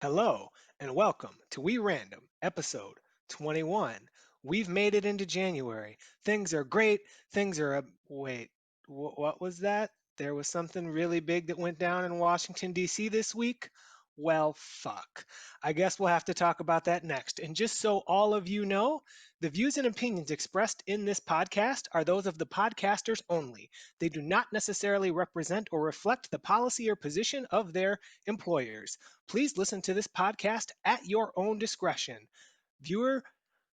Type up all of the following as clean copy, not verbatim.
Hello and welcome to We Random, episode 21. We've made it into January. Things are great. Things are. Wait, what was that? There was something really big that went down in Washington, D.C. this week? Well, fuck. I guess we'll have to talk about that next. And just so all of you know, the views and opinions expressed in this podcast are those of the podcasters only. They do not necessarily represent or reflect the policy or position of their employers. Please listen to this podcast at your own discretion. Viewer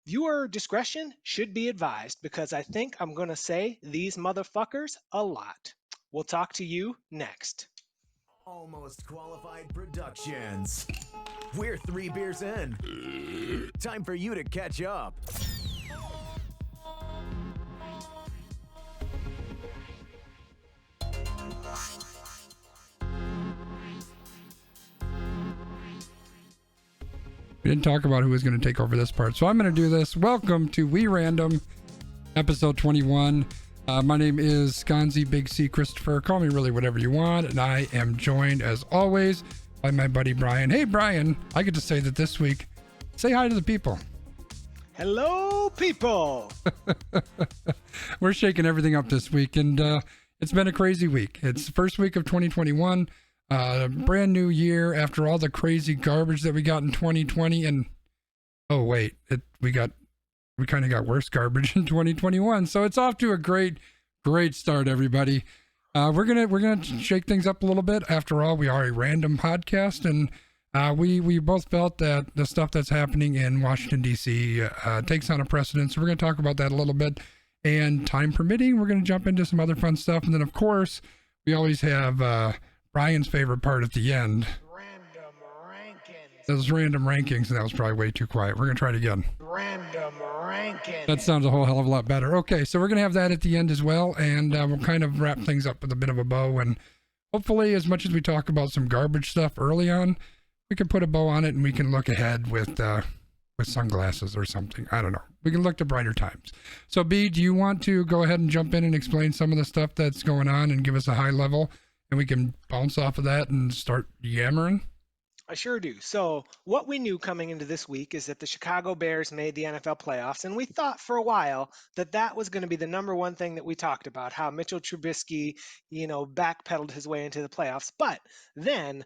viewer discretion should be advised because I think I'm going to say these motherfuckers a lot. We'll talk to you next. Almost Qualified Productions. We're 3 beers in. Time for you to catch up. We didn't talk about who was going to take over this part, so I'm going to do this. Welcome to We Random, episode 21. My name is Sconzi Big C Christopher. Call me really whatever you want, and I am joined, as always, by my buddy Brian. Hey, Brian, I get to say that this week. Say hi to the people. Hello, people. We're shaking everything up this week, and it's been a crazy week. It's the first week of 2021. Brand new year after all the crazy garbage that we got in 2020, and oh wait, we kind of got worse garbage in 2021. So it's off to a great start, everybody. We're gonna shake things up a little bit. After all, we are a random podcast, and we both felt that the stuff that's happening in Washington D.C. Takes on a precedent. So we're gonna talk about that a little bit, and time permitting, we're gonna jump into some other fun stuff, and then of course we always have Brian's favorite part at the end. Random rankings. Those random rankings, and that was probably way too quiet. We're going to try it again. Random rankings. That sounds a whole hell of a lot better. Okay, so we're going to have that at the end as well, and we'll kind of wrap things up with a bit of a bow, and hopefully, as much as we talk about some garbage stuff early on, we can put a bow on it, and we can look ahead with sunglasses or something. I don't know. We can look to brighter times. So, B, do you want to go ahead and jump in and explain some of the stuff that's going on and give us a high level? And we can bounce off of that and start yammering? I sure do. So, what we knew coming into this week is that the Chicago Bears made the NFL playoffs, and we thought for a while that that was going to be the number one thing that we talked about, how Mitchell Trubisky, backpedaled his way into the playoffs. But then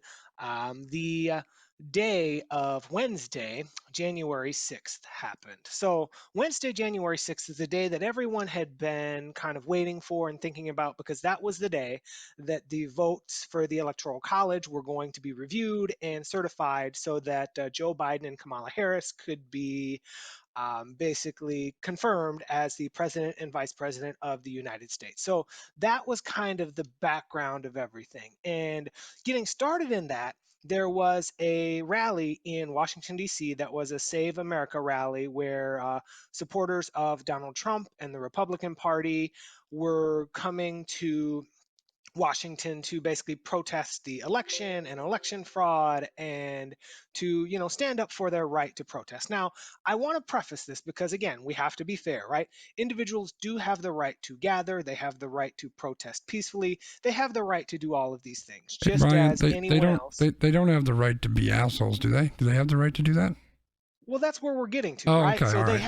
the day of Wednesday, January 6th happened. So Wednesday, January 6th is the day that everyone had been kind of waiting for and thinking about, because that was the day that the votes for the Electoral College were going to be reviewed and certified so that Joe Biden and Kamala Harris could be basically confirmed as the president and vice president of the United States. So that was kind of the background of everything. And getting started in that, there was a rally in Washington, D.C. that was a Save America rally where supporters of Donald Trump and the Republican Party were coming to Washington to basically protest the election and election fraud and to, stand up for their right to protest. Now, I want to preface this because, again, we have to be fair, right? Individuals do have the right to gather. They have the right to protest peacefully. They have the right to do all of these things, Hey, just Brian, as anyone else. They don't have the right to be assholes, do they? Do they have the right to do that? Well, that's where we're getting to, Oh, right? okay, So all they right.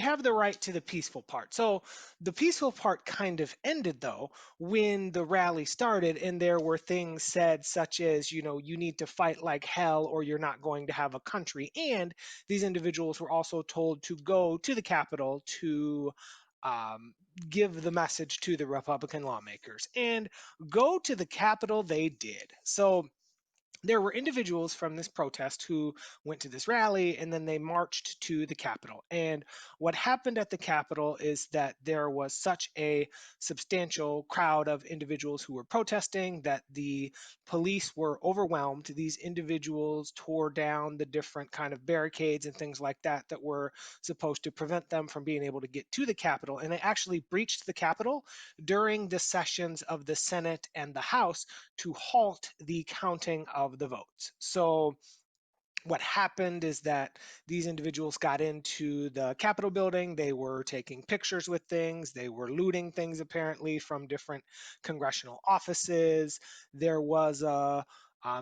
have the right to the peaceful part. So the peaceful part kind of ended though when the rally started, and there were things said such as, you need to fight like hell or you're not going to have a country. And these individuals were also told to go to the Capitol to give the message to the Republican lawmakers. And go to the Capitol they did. So there were individuals from this protest who went to this rally and then they marched to the Capitol. And what happened at the Capitol is that there was such a substantial crowd of individuals who were protesting that the police were overwhelmed. These individuals tore down the different kind of barricades and things like that that were supposed to prevent them from being able to get to the Capitol. And they actually breached the Capitol during the sessions of the Senate and the House to halt the counting of the votes. So What happened is that these individuals got into the Capitol building. They were taking pictures with things. They were looting things apparently from different congressional offices. There was a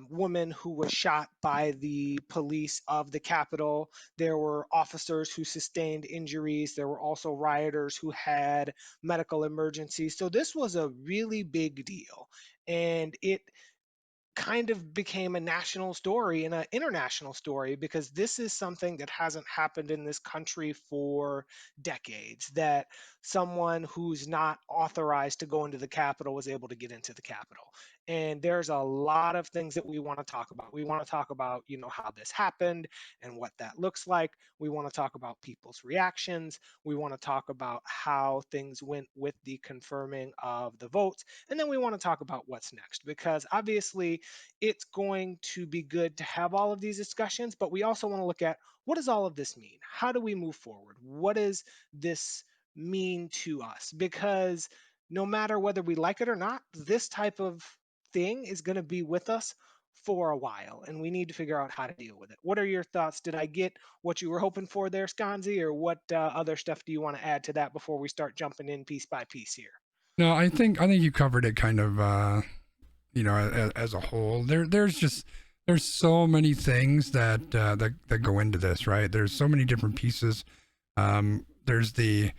woman who was shot by the police of the Capitol. There were officers who sustained injuries. There were also rioters who had medical emergencies. So this was a really big deal. And it kind of became a national story and an international story because this is something that hasn't happened in this country for decades, that someone who's not authorized to go into the Capitol was able to get into the Capitol. And there's a lot of things that we want to talk about. We want to talk about, how this happened and what that looks like. We want to talk about people's reactions. We want to talk about how things went with the confirming of the votes. And then we want to talk about what's next, because obviously it's going to be good to have all of these discussions, but we also want to look at, what does all of this mean? How do we move forward? What does this mean to us? Because no matter whether we like it or not, this type of thing is going to be with us for a while, and we need to figure out how to deal with it. What are your thoughts? Did I get what you were hoping for there, Skanzi, or what other stuff do you want to add to that before we start jumping in piece by piece here? No, I think you covered it kind of, as a whole. There's so many things that go into this, right? There's so many different pieces. There's the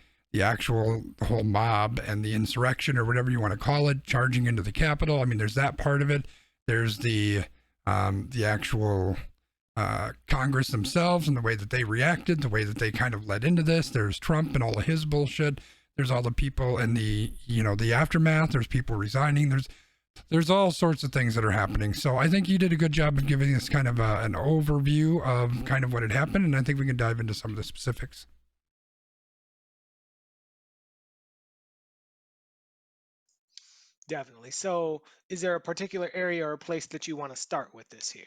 whole mob and the insurrection, or whatever you want to call it, charging into the Capitol. I mean, there's that part of it. There's the actual Congress themselves and the way that they reacted, the way that they kind of led into this. There's Trump and all of his bullshit. There's all the people and the aftermath. There's people resigning. There's all sorts of things that are happening. So I think you did a good job of giving us kind of an overview of kind of what had happened, and I think we can dive into some of the specifics. Definitely. So is there a particular area or place that you want to start with this here?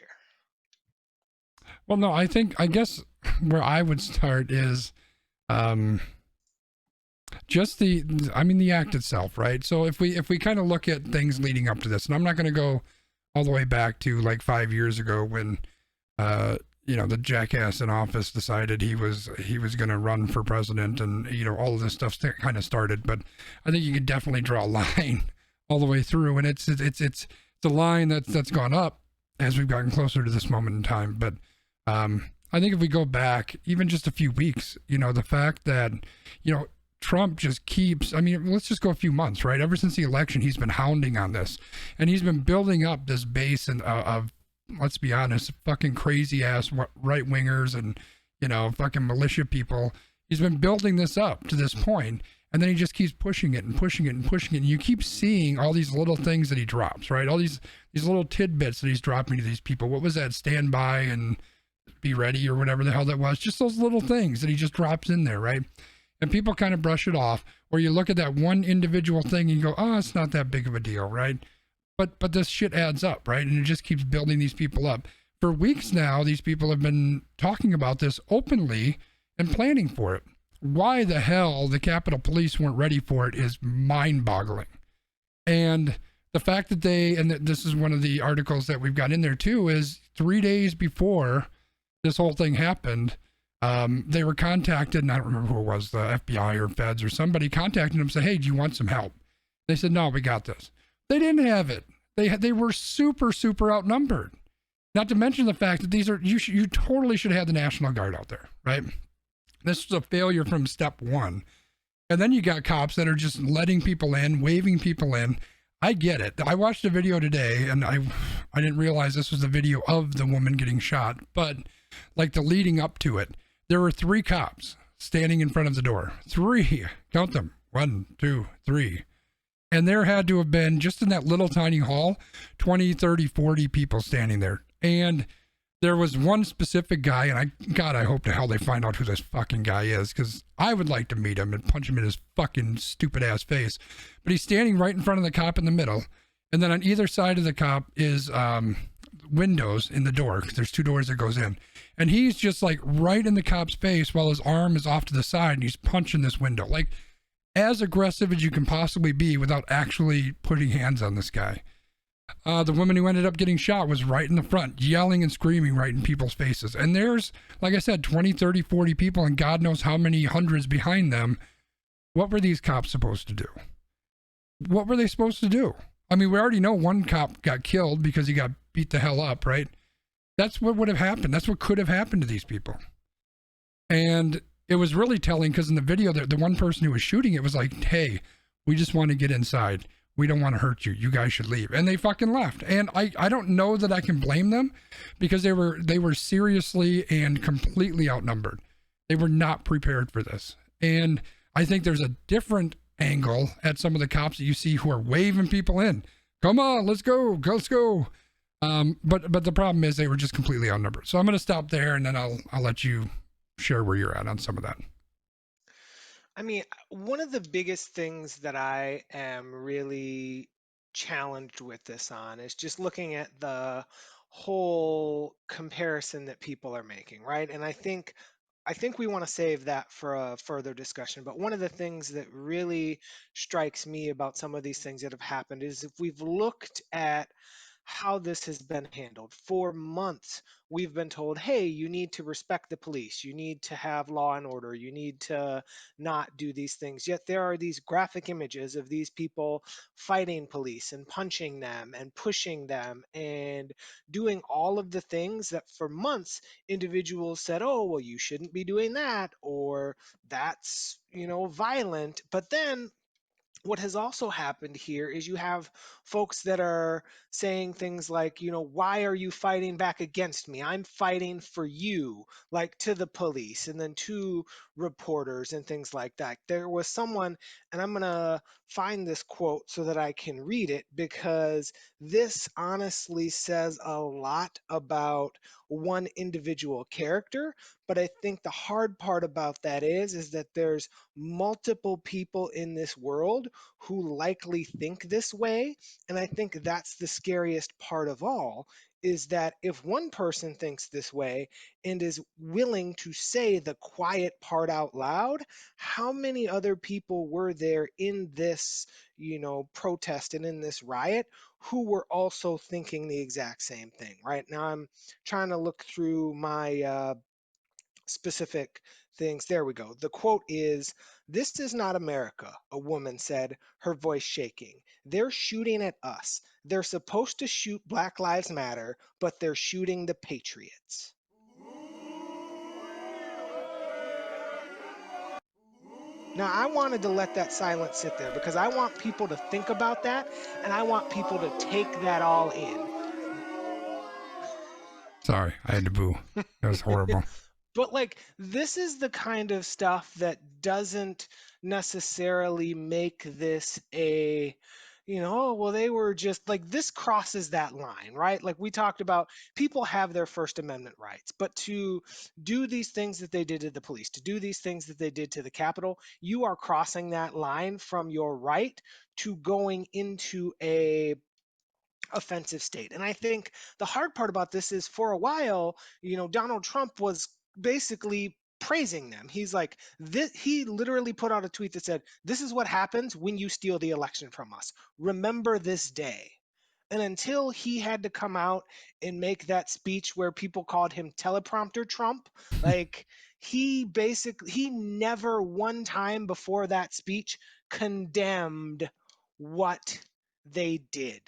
Well, no, I guess where I would start is just the act itself, right? So if we kind of look at things leading up to this, and I'm not going to go all the way back to like 5 years ago when the jackass in office decided he was going to run for president, and all of this stuff kind of started. But I think you could definitely draw a line all the way through, and it's a line that's gone up as we've gotten closer to this moment in time. But I think if we go back even just a few weeks, the fact that Trump just keeps, let's just go a few months, right? Ever since the election, he's been hounding on this, and he's been building up this base of, let's be honest, fucking crazy ass right wingers and, fucking militia people. He's been building this up to this point, and then he just keeps pushing it and pushing it and pushing it. And you keep seeing all these little things that he drops, right? All these little tidbits that he's dropping to these people. What was that? Stand by and be ready, or whatever the hell that was. Just those little things that he just drops in there, right? And people kind of brush it off, or you look at that one individual thing and you go, oh, it's not that big of a deal, right? But this shit adds up, right? And it just keeps building these people up. For weeks now, these people have been talking about this openly and planning for it. Why the hell the Capitol Police weren't ready for it is mind-boggling. And the fact that this is one of the articles that we've got in there too, is 3 days before this whole thing happened, they were contacted, and I don't remember who it was, the FBI or feds or somebody contacted them and said, hey, do you want some help? They said, no, we got this. They didn't have it. They were super, super outnumbered. Not to mention the fact that you totally should have had the National Guard out there, right? This was a failure from step one. And then you got cops that are just letting people in, waving people in. I get it. I watched a video today, and I didn't realize this was the video of the woman getting shot, but like the leading up to it, there were 3 cops standing in front of the door. 3, count them, 1, 2, 3. And there had to have been, just in that little tiny hall, 20, 30, 40 people standing there. And there was one specific guy, and I hope to hell they find out who this fucking guy is, because I would like to meet him and punch him in his fucking stupid ass face. But he's standing right in front of the cop in the middle, and then on either side of the cop is windows in the door, because there's 2 doors that goes in. And he's just like right in the cop's face while his arm is off to the side, and he's punching this window. Like, as aggressive as you can possibly be without actually putting hands on this guy. The woman who ended up getting shot was right in the front, yelling and screaming right in people's faces. And there's, like I said, 20, 30, 40 people, and God knows how many hundreds behind them. What were these cops supposed to do? What were they supposed to do? I mean, we already know one cop got killed because he got beat the hell up, right? That's what would have happened. That's what could have happened to these people. And it was really telling because in the video, the one person who was shooting it was like, hey, we just want to get inside. We don't want to hurt you. You guys should leave. And they fucking left. And I don't know that I can blame them because they were seriously and completely outnumbered. They were not prepared for this. And I think there's a different angle at some of the cops that you see who are waving people in. Come on, let's go. Let's go. But the problem is they were just completely outnumbered. So I'm going to stop there and then I'll let you share where you're at on some of that. I mean, one of the biggest things that I am really challenged with this on is just looking at the whole comparison that people are making, right? And I think we want to save that for a further discussion. But one of the things that really strikes me about some of these things that have happened is if we've looked at how this has been handled. For months, we've been told, hey, you need to respect the police. You need to have law and order. You need to not do these things. Yet there are these graphic images of these people fighting police and punching them and pushing them and doing all of the things that for months individuals said, oh, well, you shouldn't be doing that, or that's, violent. But then what has also happened here is you have folks that are saying things like, why are you fighting back against me? I'm fighting for you, like to the police and then to reporters and things like that. There was someone, and I'm going to find this quote so that I can read it because this honestly says a lot about one individual character. But I think the hard part about that is that there's multiple people in this world who likely think this way. And I think that's the scariest part of all, is that if one person thinks this way and is willing to say the quiet part out loud, how many other people were there in this, protest and in this riot who were also thinking the exact same thing, right? Now I'm trying to look through my specific things. There we go. The quote is, "This is not America," a woman said, her voice shaking. "They're shooting at us. They're supposed to shoot Black Lives Matter, but they're shooting the patriots." Now, I wanted to let that silence sit there because I want people to think about that and I want people to take that all in. Sorry, I had to boo. That was horrible. But this is the kind of stuff that doesn't necessarily make this a, oh, well, they were just this crosses that line, right? Like we talked about, people have their First Amendment rights, but to do these things that they did to the police, to do these things that they did to the Capitol, you are crossing that line from your right to going into a offensive state. And I think the hard part about this is for a while, Donald Trump was basically praising them. He's like, this, he literally put out a tweet that said, "This is what happens when you steal the election from us. Remember this day." And until he had to come out and make that speech where people called him teleprompter Trump, he never one time before that speech condemned what they did.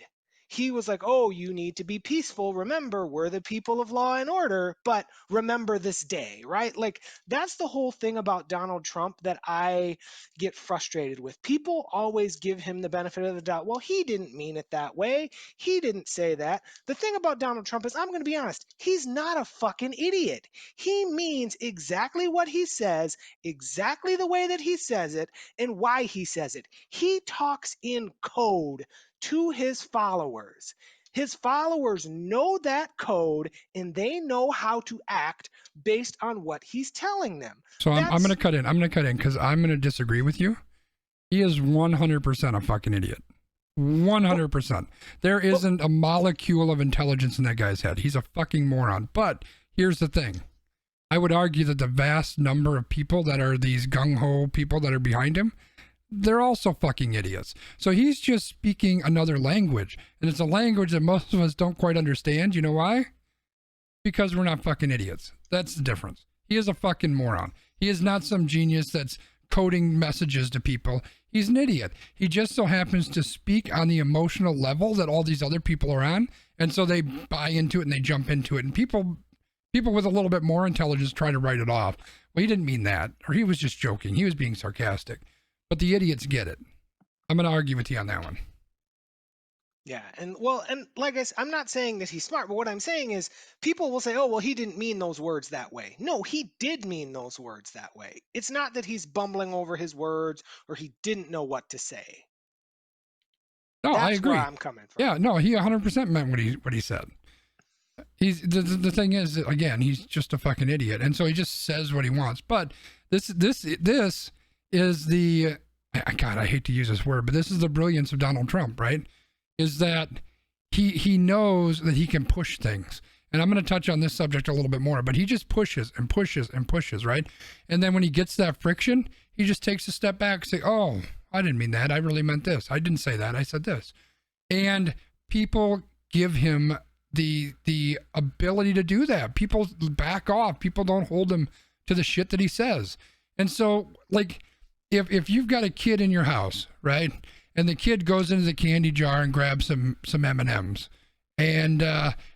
He was like, "Oh, you need to be peaceful. Remember, we're the people of law and order, but remember this day," right? That's the whole thing about Donald Trump that I get frustrated with. People always give him the benefit of the doubt. Well, he didn't mean it that way. He didn't say that. The thing about Donald Trump is, I'm going to be honest, he's not a fucking idiot. He means exactly what he says, exactly the way that he says it, and why he says it. He talks in code to his followers. His followers know that code and they know how to act based on what he's telling them. So I'm going to cut in. I'm going to cut in because I'm going to disagree with you. He is 100% a fucking idiot. 100%. There isn't a molecule of intelligence in that guy's head. He's a fucking moron. But here's the thing. I would argue that the vast number of people that are these gung-ho people that are behind him, they're also fucking idiots. So he's just speaking another language, and it's a language that most of us don't quite understand. You know why? Because we're not fucking idiots. That's the difference. He is a fucking moron. He is not some genius that's coding messages to people. He's an idiot. He just so happens to speak on the emotional level that all these other people are on, and so they buy into it and they jump into it. And people with a little bit more intelligence try to write it off. Well, he didn't mean that, or he was just joking. He was being sarcastic. But the idiots get it. I'm going to argue with you on that one. Yeah, and like I said, I'm not saying that he's smart, but what I'm saying is people will say, "Oh, well, he didn't mean those words that way." No, he did mean those words that way. It's not that he's bumbling over his words or he didn't know what to say. No, I That's agree. where I'm coming from. Yeah, no, he 100% meant what he said. He's the thing is, again, he's just a fucking idiot, and so he just says what he wants. But this is the God, I hate to use this word, but this is the brilliance of Donald Trump, right? Is that he knows that he can push things. And I'm going to touch on this subject a little bit more, but he just pushes and pushes and pushes, right? And then when he gets that friction, he just takes a step back and say, "Oh, I didn't mean that. I really meant this. I didn't say that. I said this." And people give him the ability to do that. People back off. People don't hold him to the shit that he says. And so, like, if you've got a kid in your house, right, and the kid goes into the candy jar and grabs some M&Ms, and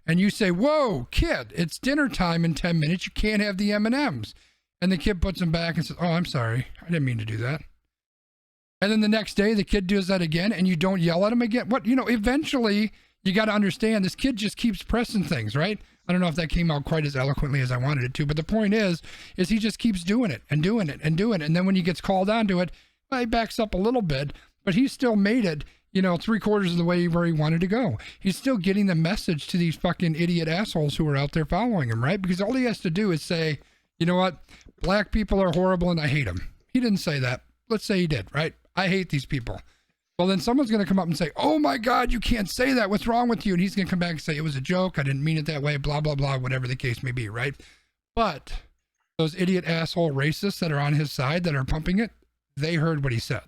you say, "Whoa, kid, it's dinner time in 10 minutes. You can't have the M&Ms." And the kid puts them back and says, "Oh, I'm sorry. I didn't mean to do that." And then the next day, the kid does that again, and you don't yell at him again. Eventually, you got to understand this kid just keeps pressing things, right? I don't know if that came out quite as eloquently as I wanted it to, but the point is he just keeps doing it and doing it and doing it. And then when he gets called onto it, well, he backs up a little bit, but he still made it, 3/4 of the way where he wanted to go. He's still getting the message to these fucking idiot assholes who are out there following him, right? Because all he has to do is say, "You know what? Black people are horrible and I hate them." He didn't say that. Let's say he did, right? "I hate these people." Well, then someone's going to come up and say, "Oh my God, you can't say that. What's wrong with you?" And he's going to come back and say, "It was a joke. I didn't mean it that way," blah, blah, blah, whatever the case may be, right? But those idiot asshole racists that are on his side that are pumping it, they heard what he said.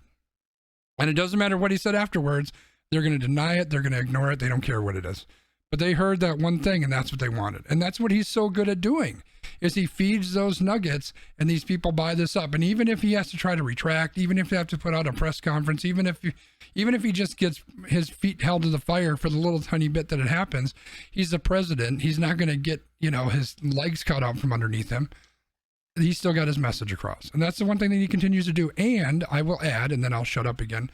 And it doesn't matter what he said afterwards. They're going to deny it. They're going to ignore it. They don't care what it is. But they heard that one thing, and that's what they wanted. And that's what he's so good at doing, is he feeds those nuggets, and these people buy this up. And even if he has to try to retract, even if they have to put out a press conference, even if he just gets his feet held to the fire for the little tiny bit that it happens, he's the president. He's not going to get, his legs cut out from underneath him. He's still got his message across. And that's the one thing that he continues to do. And I will add, and then I'll shut up again,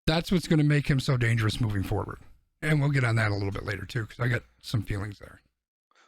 that's what's going to make him so dangerous moving forward. And we'll get on that a little bit later too, because I got some feelings there.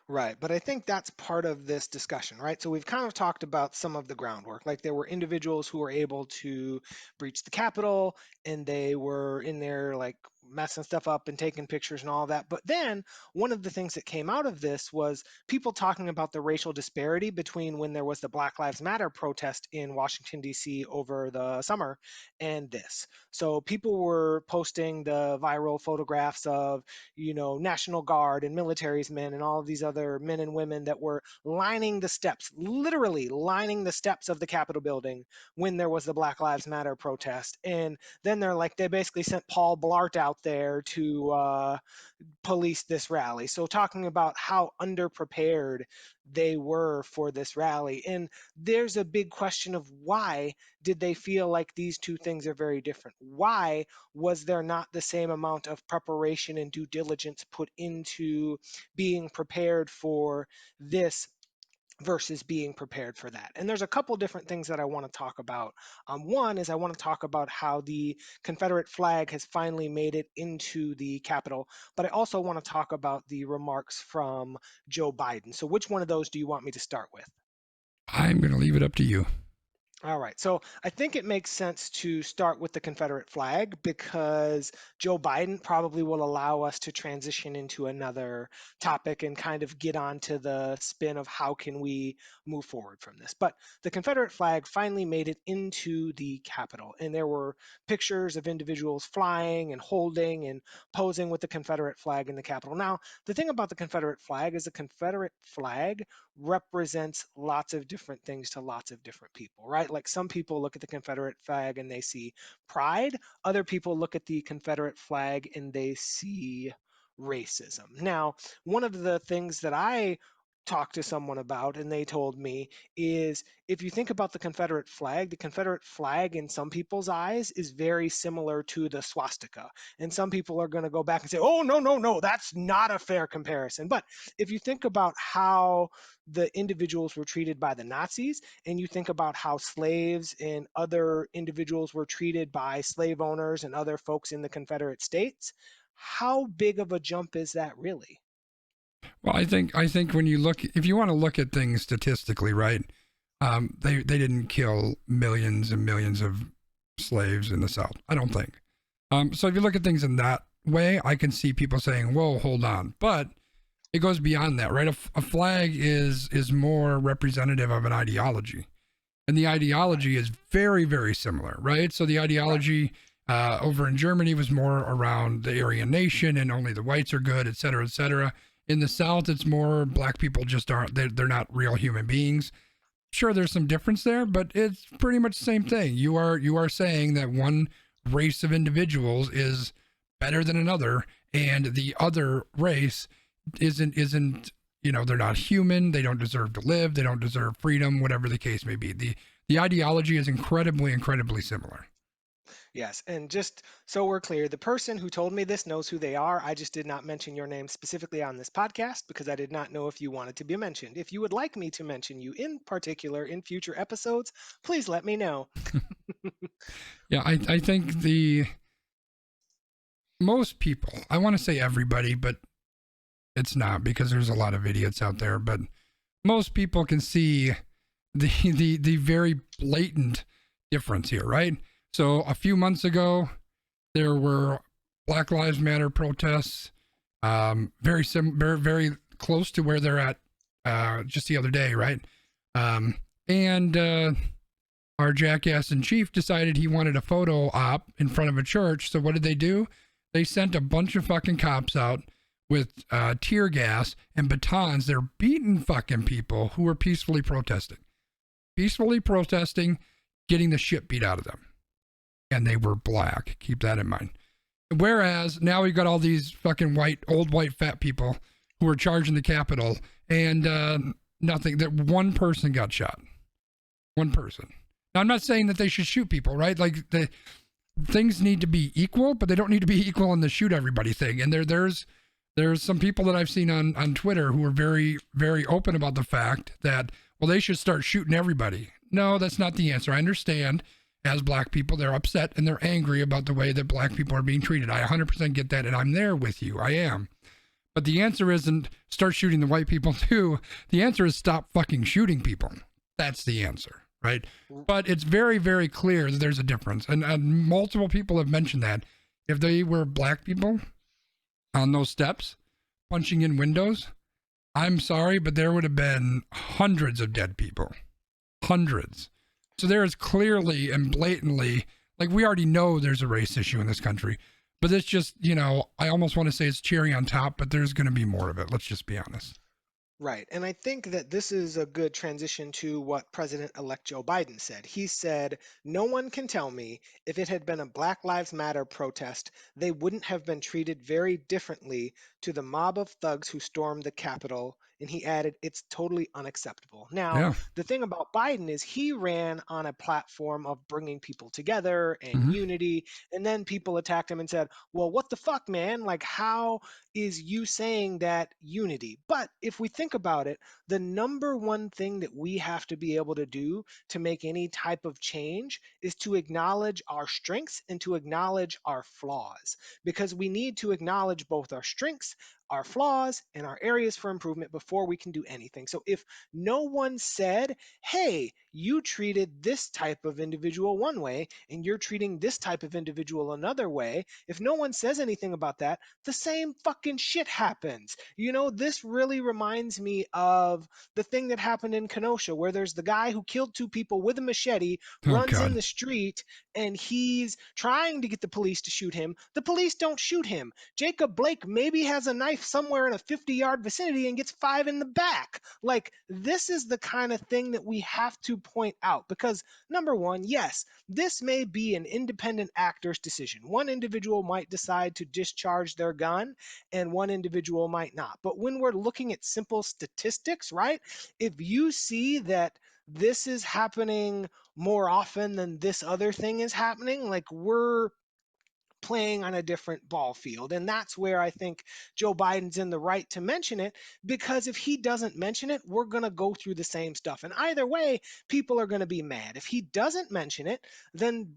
Right, but I think that's part of this discussion, right? So we've kind of talked about some of the groundwork. Like there were individuals who were able to breach the Capitol and they were in there like messing stuff up and taking pictures and all that. But then one of the things that came out of this was people talking about the racial disparity between when there was the Black Lives Matter protest in Washington, D.C. over the summer and this. So people were posting the viral photographs of, National Guard and military's men and all of these other men and women that were lining the steps, literally lining the steps of the Capitol building when there was the Black Lives Matter protest. And then they basically sent Paul Blart out there to police this rally. So talking about how underprepared they were for this rally. And there's a big question of why did they feel like these two things are very different? Why was there not the same amount of preparation and due diligence put into being prepared for this versus being prepared for that? And there's a couple different things that I want to talk about. One is I want to talk about how the Confederate flag has finally made it into the Capitol, but I also want to talk about the remarks from Joe Biden. So which one of those do you want me to start with? I'm going to leave it up to you. All right. So I think it makes sense to start with the Confederate flag because Joe Biden probably will allow us to transition into another topic and kind of get onto the spin of how can we move forward from this. But the Confederate flag finally made it into the Capitol, and there were pictures of individuals flying and holding and posing with the Confederate flag in the Capitol. Now, the thing about the Confederate flag is the Confederate flag represents lots of different things to lots of different people, right? flag, like some people look at the Confederate flag and they see pride. Other people look at the Confederate flag and they see racism. Now, one of the things that I talked to someone about and they told me is if you think about the Confederate flag in some people's eyes is very similar to the swastika. And some people are going to go back and say, oh, no, no, no, that's not a fair comparison. But if you think about how the individuals were treated by the Nazis, and you think about how slaves and other individuals were treated by slave owners and other folks in the Confederate States, how big of a jump is that really? Well, I think when you look, if you want to look at things statistically, right? They didn't kill millions and millions of slaves in the South. I don't think. So if you look at things in that way, I can see people saying, "Whoa, hold on," but it goes beyond that, right? A flag is more representative of an ideology, and the ideology is very, very similar, right? So the ideology over in Germany was more around the Aryan nation and only the whites are good, et cetera, et cetera. In the South, it's more black people just aren't, they're not real human beings. Sure, there's some difference there, but it's pretty much the same thing. You are saying that one race of individuals is better than another, and the other race isn't they're not human, they don't deserve to live, they don't deserve freedom, whatever the case may be. The ideology is incredibly similar. Yes, and just so we're clear, the person who told me this knows who they are. I just did not mention your name specifically on this podcast because I did not know if you wanted to be mentioned. If you would like me to mention you in particular in future episodes, please let me know. Yeah, I think most people, I want to say everybody, but it's not because there's a lot of idiots out there, but most people can see the very blatant difference here, right? So a few months there were Black Lives Matter protests, very close to where they're at just the other day, right? And our jackass in chief decided he wanted a photo op in front of a church. So what did they do? They sent a bunch of fucking cops out with tear gas and batons. They're beating fucking people who were peacefully protesting, getting the shit beat out of them. And they were black. Keep that in mind. Whereas now we've got all these fucking old white fat people who are charging the Capitol, and nothing. That one person got shot. One person. Now I'm not saying that they should shoot people, right? Like the things need to be equal, but they don't need to be equal in the shoot everybody thing. And there's some people that I've seen on Twitter who are very, very open about the fact that, well, they should start shooting everybody. No, that's not the answer. I understand. As black people, they're upset and they're angry about the way that black people are being treated. I 100% get that, and I'm there with you. I am. But the answer isn't start shooting the white people too. The answer is stop fucking shooting people. That's the answer, right? But it's very, very clear that there's a difference. And multiple people have mentioned that. If they were black people on those steps, punching in windows, I'm sorry, but there would have been hundreds of dead people. Hundreds. So there is clearly and blatantly, like we already know there's a race issue in this country, but it's just, I almost want to say it's cherry on top, but there's going to be more of it. Let's just be honest. Right. And I think that this is a good transition to what President-elect Joe Biden said. He said, no one can tell me if it had been a Black Lives Matter protest, they wouldn't have been treated very differently to the mob of thugs who stormed the Capitol. And he added, it's totally unacceptable. Now, The thing about Biden is he ran on a platform of bringing people together and unity. And then people attacked him and said, well, what the fuck, man? Like, how is you saying that unity? But if we think about it, the number one thing that we have to be able to do to make any type of change is to acknowledge our strengths and to acknowledge our flaws, because we need to acknowledge both our strengths, our flaws, and our areas for improvement before we can do anything. So if no one said, hey, you treated this type of individual one way and you're treating this type of individual another way, if no one says anything about that, the same fucking shit happens. This really reminds me of the thing that happened in Kenosha, where there's the guy who killed two people with a machete, runs in the street, and he's trying to get the police to shoot him. The police don't shoot him. Jacob Blake maybe has a knife somewhere in a 50-yard vicinity and gets 5 in the back. Like, this is the kind of thing that we have to point out, because number one, yes, this may be an independent actor's decision. One individual might decide to discharge their gun and one individual might not. But when we're looking at simple statistics, right? If you see that this is happening more often than this other thing is happening, like, we're playing on a different ball field. And that's where I think Joe Biden's in the right to mention it, because if he doesn't mention it, we're going to go through the same stuff. And either way, people are going to be mad. If he doesn't mention it, then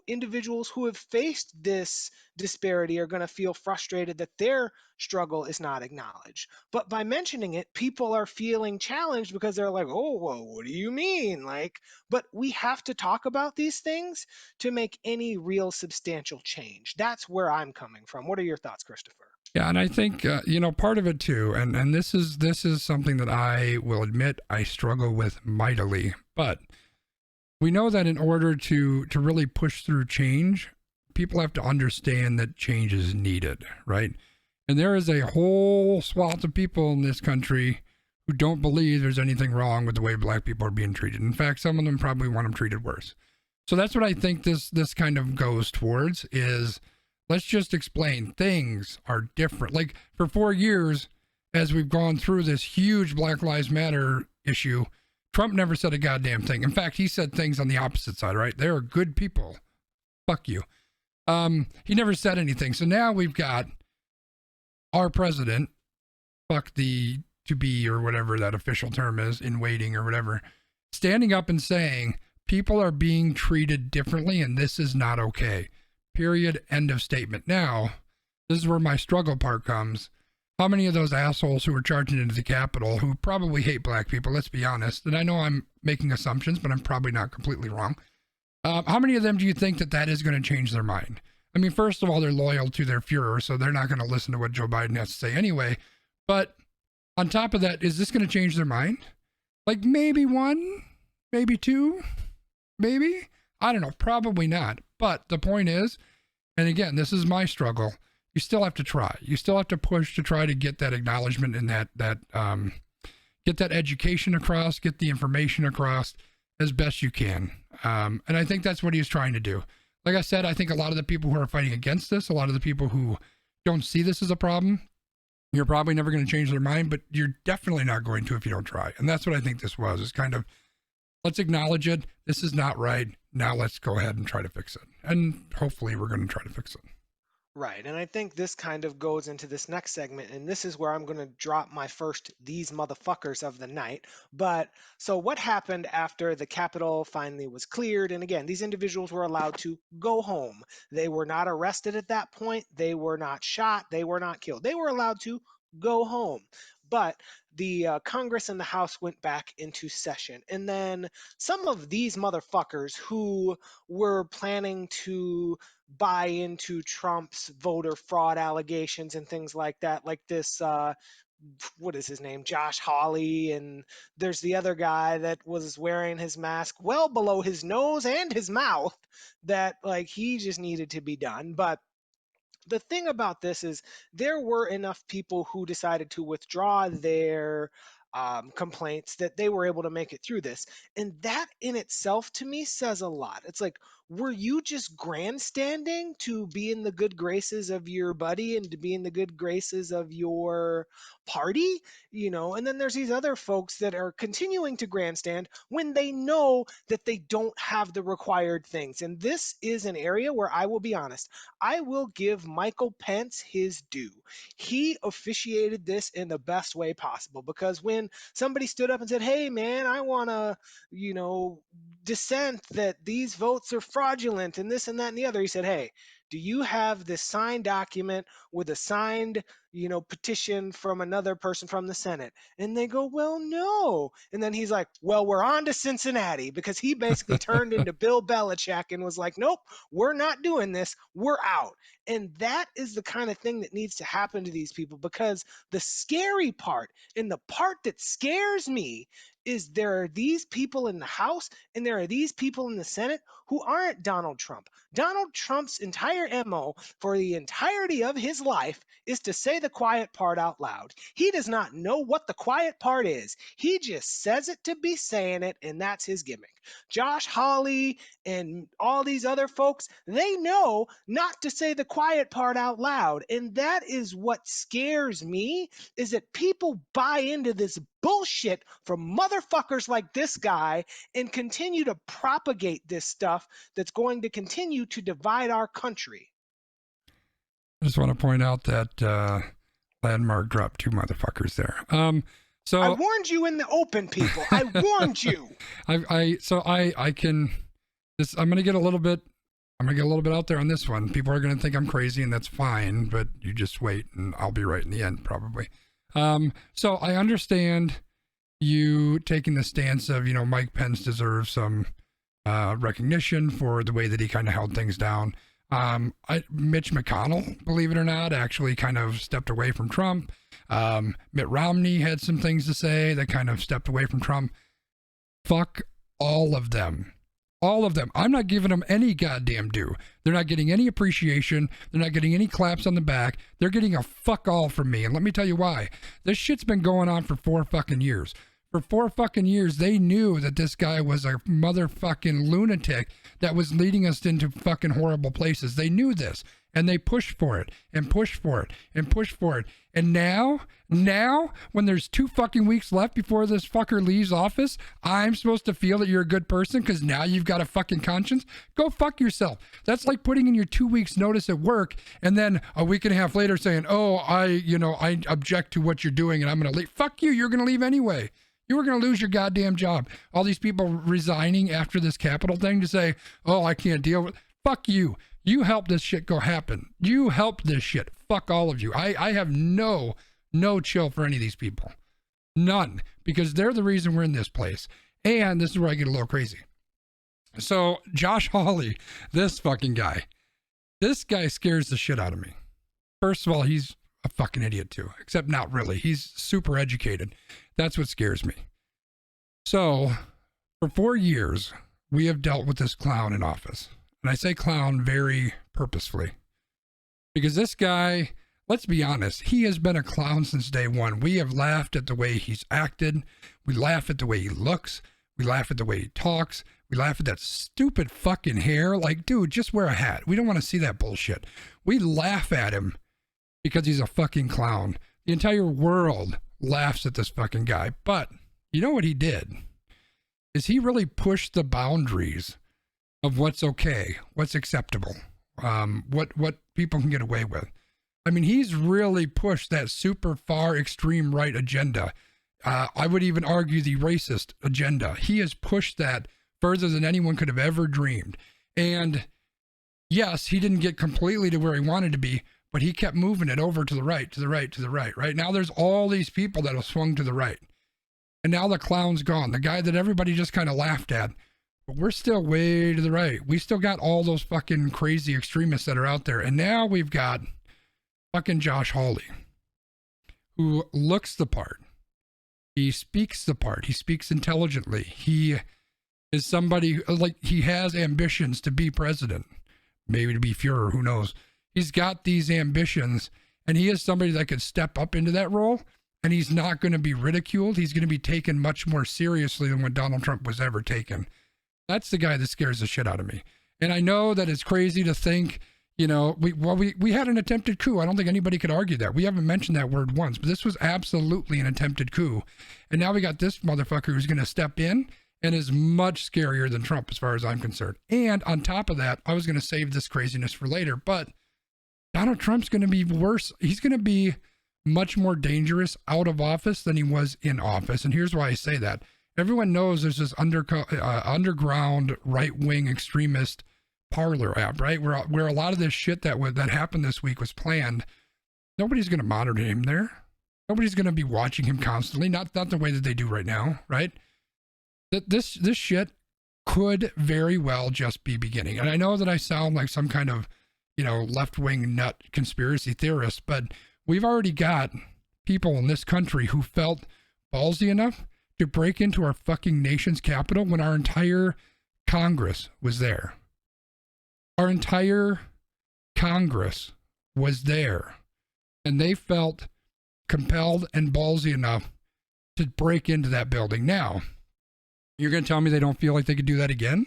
individuals who have faced this disparity are going to feel frustrated that their struggle is not acknowledged. But by mentioning it, people are feeling challenged because they're like, oh, well, what do you mean? Like, but we have to talk about these things to make any real substantial change. That's where I'm coming from. What are your thoughts, Christopher? Yeah, and I think part of it too, and this is something that I will admit I struggle with mightily. But we know that in order to really push through change, people have to understand that change is needed, right? And there is a whole swath of people in this country who don't believe there's anything wrong with the way black people are being treated. In fact, some of them probably want them treated worse. So that's what I think this kind of goes towards is, let's just explain things are different. Like, for 4 years, as we've gone through this huge Black Lives Matter issue, Trump never said a goddamn thing. In fact, he said things on the opposite side, right? There are good people. Fuck you. He never said anything. So now we've got our president, fuck the to be or whatever that official term is, in waiting or whatever, standing up and saying people are being treated differently and this is not okay. Period. End of statement. Now, this is where my struggle part comes. How many of those assholes who are charging into the Capitol, who probably hate black people, let's be honest, and I know I'm making assumptions, but I'm probably not completely wrong. How many of them do you think that is going to change their mind? I mean, first of all, they're loyal to their Fuhrer, so they're not going to listen to what Joe Biden has to say anyway. But on top of that, is this going to change their mind? Like, maybe one, maybe two, maybe? I don't know, probably not. But the point is, and again, this is my struggle, you still have to try. You still have to push to try to get that acknowledgement and get that education across, get the information across as best you can. And I think that's what he's trying to do. Like I said, I think a lot of the people who are fighting against this, a lot of the people who don't see this as a problem, you're probably never going to change their mind, but you're definitely not going to if you don't try. And that's what I think this was. It's kind of, let's acknowledge it. This is not right. Now let's go ahead and try to fix it. And hopefully we're going to try to fix it. Right. And I think this kind of goes into this next segment. And this is where I'm going to drop my first "these motherfuckers" of the night. But so what happened after the Capitol finally was cleared? And again, these individuals were allowed to go home. They were not arrested at that point. They were not shot. They were not killed. They were allowed to go home. But the Congress and the House went back into session. And then some of these motherfuckers who were planning to buy into Trump's voter fraud allegations and things like that, like this, what is his name? Josh Hawley. And there's the other guy that was wearing his mask well below his nose and his mouth, that like he just needed to be done. But the thing about this is there were enough people who decided to withdraw their complaints that they were able to make it through this. And that in itself to me says a lot. It's like, were you just grandstanding to be in the good graces of your buddy and to be in the good graces of your party? And then there's these other folks that are continuing to grandstand when they know that they don't have the required things. And this is an area where I will be honest, I will give Michael Pence his due. He officiated this in the best way possible, because when somebody stood up and said, hey man, I want to, dissent that these votes are fraudulent and this and that and the other, he said, hey, do you have this signed document with a signed, petition from another person from the Senate? And they go, well, no. And then he's like, well, we're on to Cincinnati, because he basically turned into Bill Belichick and was like, nope, we're not doing this. We're out. And that is the kind of thing that needs to happen to these people, because the scary part, and the part that scares me, is there are these people in the House and there are these people in the Senate who aren't Donald Trump. Donald Trump's entire entire MO for the entirety of his life is to say the quiet part out loud. He does not know what the quiet part is. He just says it to be saying it, and that's his gimmick. Josh Hawley and all these other folks, they know not to say the quiet part out loud. And that is what scares me, is that people buy into this bullshit from motherfuckers like this guy and continue to propagate this stuff that's going to continue to divide our country. I just want to point out that Landmark dropped 2 motherfuckers there. So I warned you in the open, people. I warned you. I can this. I'm gonna get a little bit out there on this one. People are gonna think I'm crazy, and that's fine. But you just wait, and I'll be right in the end, probably. So I understand you taking the stance of, Mike Pence deserves some recognition for the way that he kind of held things down. Mitch McConnell, believe it or not, actually kind of stepped away from Trump. Mitt Romney had some things to say that kind of stepped away from Trump. Fuck all of them. All of them. I'm not giving them any goddamn due. They're not getting any appreciation. They're not getting any claps on the back. They're getting a fuck all from me. And let me tell you why. This shit's been going on for 4 fucking years. For 4 fucking years, they knew that this guy was a motherfucking lunatic that was leading us into fucking horrible places. They knew this, and they pushed for it, and pushed for it, and pushed for it. And now, when there's 2 fucking weeks left before this fucker leaves office, I'm supposed to feel that you're a good person because now you've got a fucking conscience? Go fuck yourself. That's like putting in your 2 weeks notice at work, and then a week and a half later saying, oh, I object to what you're doing, and I'm going to leave. Fuck you. You're going to leave anyway. You were going to lose your goddamn job. All these people resigning after this Capitol thing to say, oh, I can't deal with. Fuck you. You helped this shit go happen. You helped this shit. Fuck all of you. I have no chill for any of these people. None. Because they're the reason we're in this place. And this is where I get a little crazy. So Josh Hawley, this fucking guy. This guy scares the shit out of me. First of all, he's a fucking idiot too. Except not really. He's super educated. That's what scares me. So, for 4 years, we have dealt with this clown in office. And I say clown very purposefully. Because this guy, let's be honest, he has been a clown since day one. We have laughed at the way he's acted. We laugh at the way he looks. We laugh at the way he talks. We laugh at that stupid fucking hair. Like, dude, just wear a hat. We don't want to see that bullshit. We laugh at him because he's a fucking clown. The entire world laughs at this fucking guy. But you know what he did? Is he really pushed the boundaries of what's okay, what's acceptable, what people can get away with. I mean, he's really pushed that super far extreme right agenda. I would even argue the racist agenda. He has pushed that further than anyone could have ever dreamed. And yes, he didn't get completely to where he wanted to be, but he kept moving it over to the right, to the right, to the right. Right now, there's all these people that have swung to the right. And now the clown's gone. The guy that everybody just kind of laughed at. But we're still way to the right. We still got all those fucking crazy extremists that are out there. And now we've got fucking Josh Hawley, who looks the part. He speaks the part. He speaks intelligently. He is somebody, like, he has ambitions to be president. Maybe to be Führer, who knows. He's got these ambitions, and he is somebody that could step up into that role, and he's not going to be ridiculed. He's going to be taken much more seriously than when Donald Trump was ever taken. That's the guy that scares the shit out of me. And I know that it's crazy to think, you know, we had an attempted coup. I don't think anybody could argue that. We haven't mentioned that word once, but this was absolutely an attempted coup. And now we got this motherfucker who's going to step in and is much scarier than Trump as far as I'm concerned. And on top of that, I was going to save this craziness for later, but Donald Trump's going to be worse. He's going to be much more dangerous out of office than he was in office. And here's why I say that. Everyone knows there's this underground right-wing extremist parlor app, right? Where a lot of this shit that happened this week was planned. Nobody's going to monitor him there. Nobody's going to be watching him constantly. Not the way that they do right now, right? This shit could very well just be beginning. And I know that I sound like some kind of, you know, left-wing nut conspiracy theorist, but we've already got people in this country who felt ballsy enough to break into our fucking nation's capital when our entire Congress was there. Our entire Congress was there and they felt compelled and ballsy enough to break into that building. Now, you're going to tell me they don't feel like they could do that again?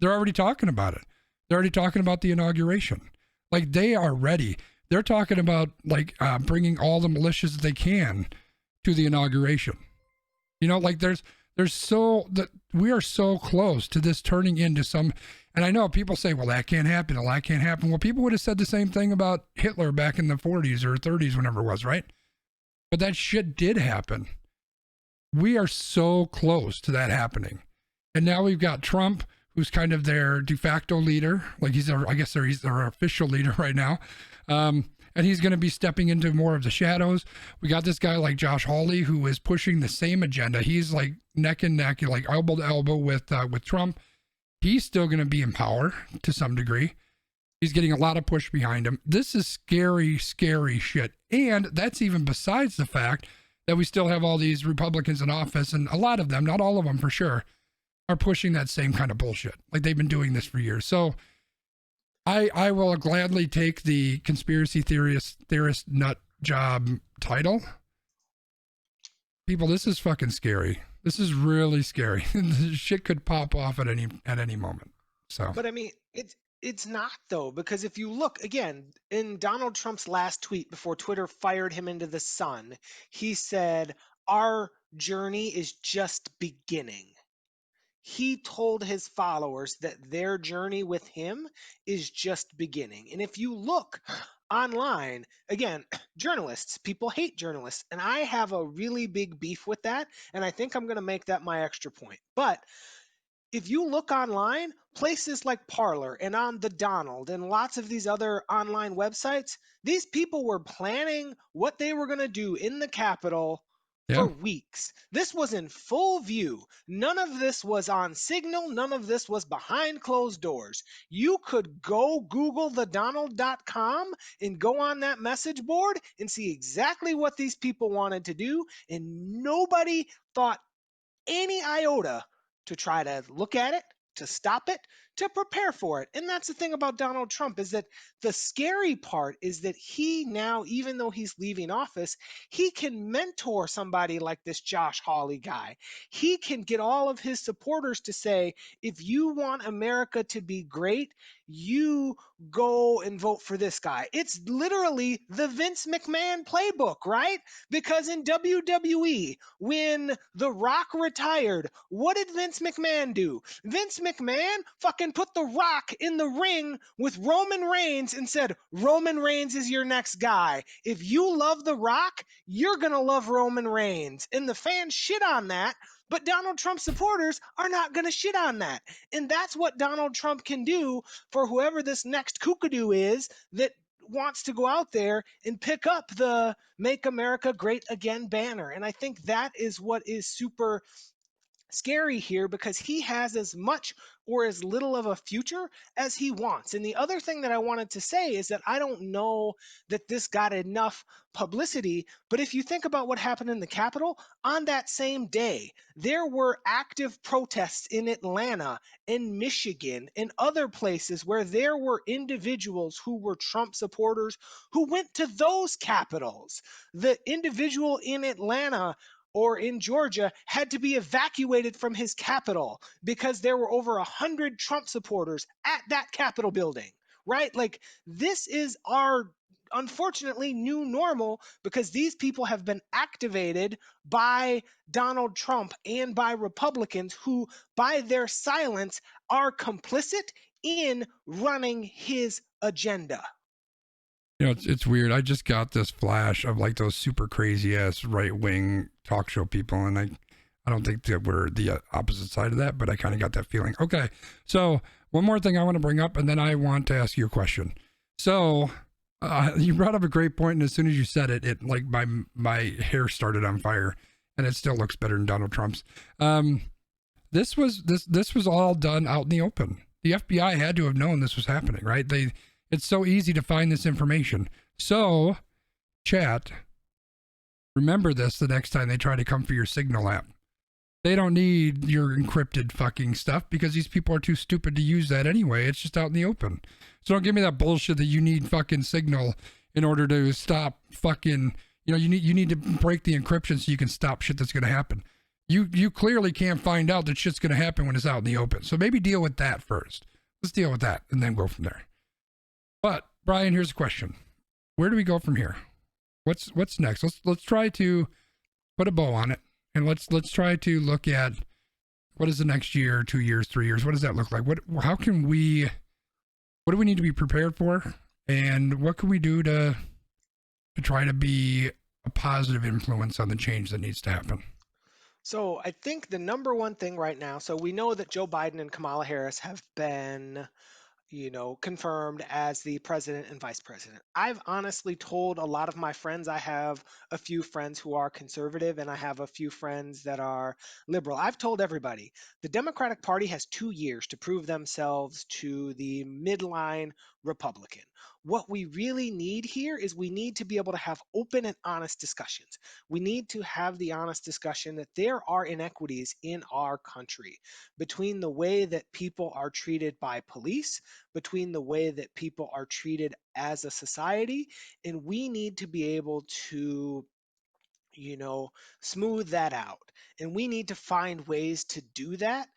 They're already talking about it. They're already talking about the inauguration. Like, they are ready. They're talking about like bringing all the militias that they can to the inauguration. You know, like there's so that we are so close to this turning into some. And I know people say, well, that can't happen. Well, that can't happen. Well, people would have said the same thing about Hitler back in the 40s or 30s, whenever it was, right? But that shit did happen. We are so close to that happening. And now we've got Trump, who's kind of their de facto leader. Like he's their official leader right now. And he's going to be stepping into more of the shadows. We got this guy like Josh Hawley, who is pushing the same agenda. He's like neck and neck, like elbow to elbow with Trump. He's still going to be in power to some degree. He's getting a lot of push behind him. This is scary, scary shit. And that's even besides the fact that we still have all these Republicans in office, and a lot of them, not all of them for sure, are pushing that same kind of bullshit. Like they've been doing this for years. So I will gladly take the conspiracy theorist nut job title. People, this is fucking scary. This is really scary. This shit could pop off at any moment. So, but I mean, it's not though, because if you look again in Donald Trump's last tweet before Twitter fired him into the sun, he said, "Our journey is just beginning." He told his followers that their journey with him is just beginning. And if you look online, again, journalists, people hate journalists. And I have a really big beef with that. And I think I'm going to make that my extra point. But if you look online, places like Parler and on the Donald and lots of these other online websites, these people were planning what they were going to do in the Capitol for weeks. This was in full view. None of this was on Signal. None of this was behind closed doors. You could go Google thedonald.com and go on that message board and see exactly what these people wanted to do. And nobody thought any iota to try to look at it, to stop it, to prepare for it. And that's the thing about Donald Trump, is that the scary part is that he now, even though he's leaving office, he can mentor somebody like this Josh Hawley guy. He can get all of his supporters to say, if you want America to be great, you go and vote for this guy. It's literally the Vince McMahon playbook, right? Because in WWE, when The Rock retired, what did Vince McMahon do? Vince McMahon fucking put The Rock in the ring with Roman Reigns and said, Roman Reigns is your next guy. If you love The Rock, you're going to love Roman Reigns. And the fans shit on that. But Donald Trump supporters are not going to shit on that. And that's what Donald Trump can do for whoever this next kookadoo is that wants to go out there and pick up the Make America Great Again banner. And I think that is what is super scary here, because he has as much or as little of a future as he wants. And the other thing that I wanted to say is that I don't know that this got enough publicity, but if you think about what happened in the Capitol, on that same day, there were active protests in Atlanta and Michigan and other places where there were individuals who were Trump supporters who went to those capitals. The individual in Atlanta or in Georgia had to be evacuated from his Capitol because there were over 100 Trump supporters at that Capitol building, right? Like, this is our, unfortunately, new normal, because these people have been activated by Donald Trump and by Republicans who, by their silence, are complicit in running his agenda. You know, it's weird. I just got this flash of like those super crazy ass right wing talk show people, and I don't think that we're the opposite side of that, but I kind of got that feeling. Okay, so one more thing I want to bring up, and then I want to ask you a question. So you brought up a great point, and as soon as you said it, it like my hair started on fire, and it still looks better than Donald Trump's. This was all done out in the open. The FBI had to have known this was happening, right? It's so easy to find this information. So, chat, remember this the next time they try to come for your Signal app. They don't need your encrypted fucking stuff because these people are too stupid to use that anyway. It's just out in the open. So don't give me that bullshit that you need fucking signal in order to stop fucking, you need to break the encryption so you can stop shit that's going to happen. You clearly can't find out that shit's going to happen when it's out in the open. So maybe deal with that first. Let's deal with that and then go from there. But Brian, here's a question. Where do we go from here? What's next? Let's try to put a bow on it, and let's try to look at what is the next year, 2 years, 3 years. What does that look like? What do we need to be prepared for, and what can we do to try to be a positive influence on the change that needs to happen? So I think the number one thing right now, so we know that Joe Biden and Kamala Harris have been, confirmed as the president and vice president. I've honestly told a lot of my friends, I have a few friends who are conservative and I have a few friends that are liberal. I've told everybody the Democratic Party has 2 years to prove themselves to the midline Republican. What we really need here is we need to be able to have open and honest discussions. We need to have the honest discussion that there are inequities in our country between the way that people are treated by police, between the way that people are treated as a society, and we need to be able to smooth that out. And we need to find ways to do that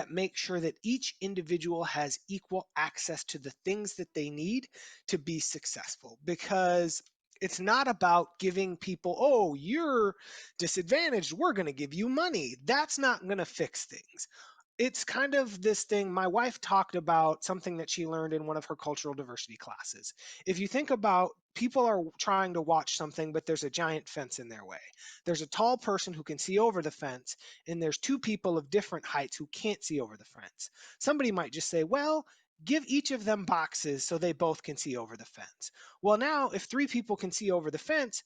make sure that each individual has equal access to the things that they need to be successful. Because it's not about giving people, oh, you're disadvantaged, we're going to give you money. That's not going to fix things. It's kind of this thing. My wife talked about something that she learned in one of her cultural diversity classes. If you think about people are trying to watch something, but there's a giant fence in their way. There's a tall person who can see over the fence, and there's two people of different heights who can't see over the fence. Somebody might just say, well, give each of them boxes so they both can see over the fence. Well, now if 3 people can see over the fence,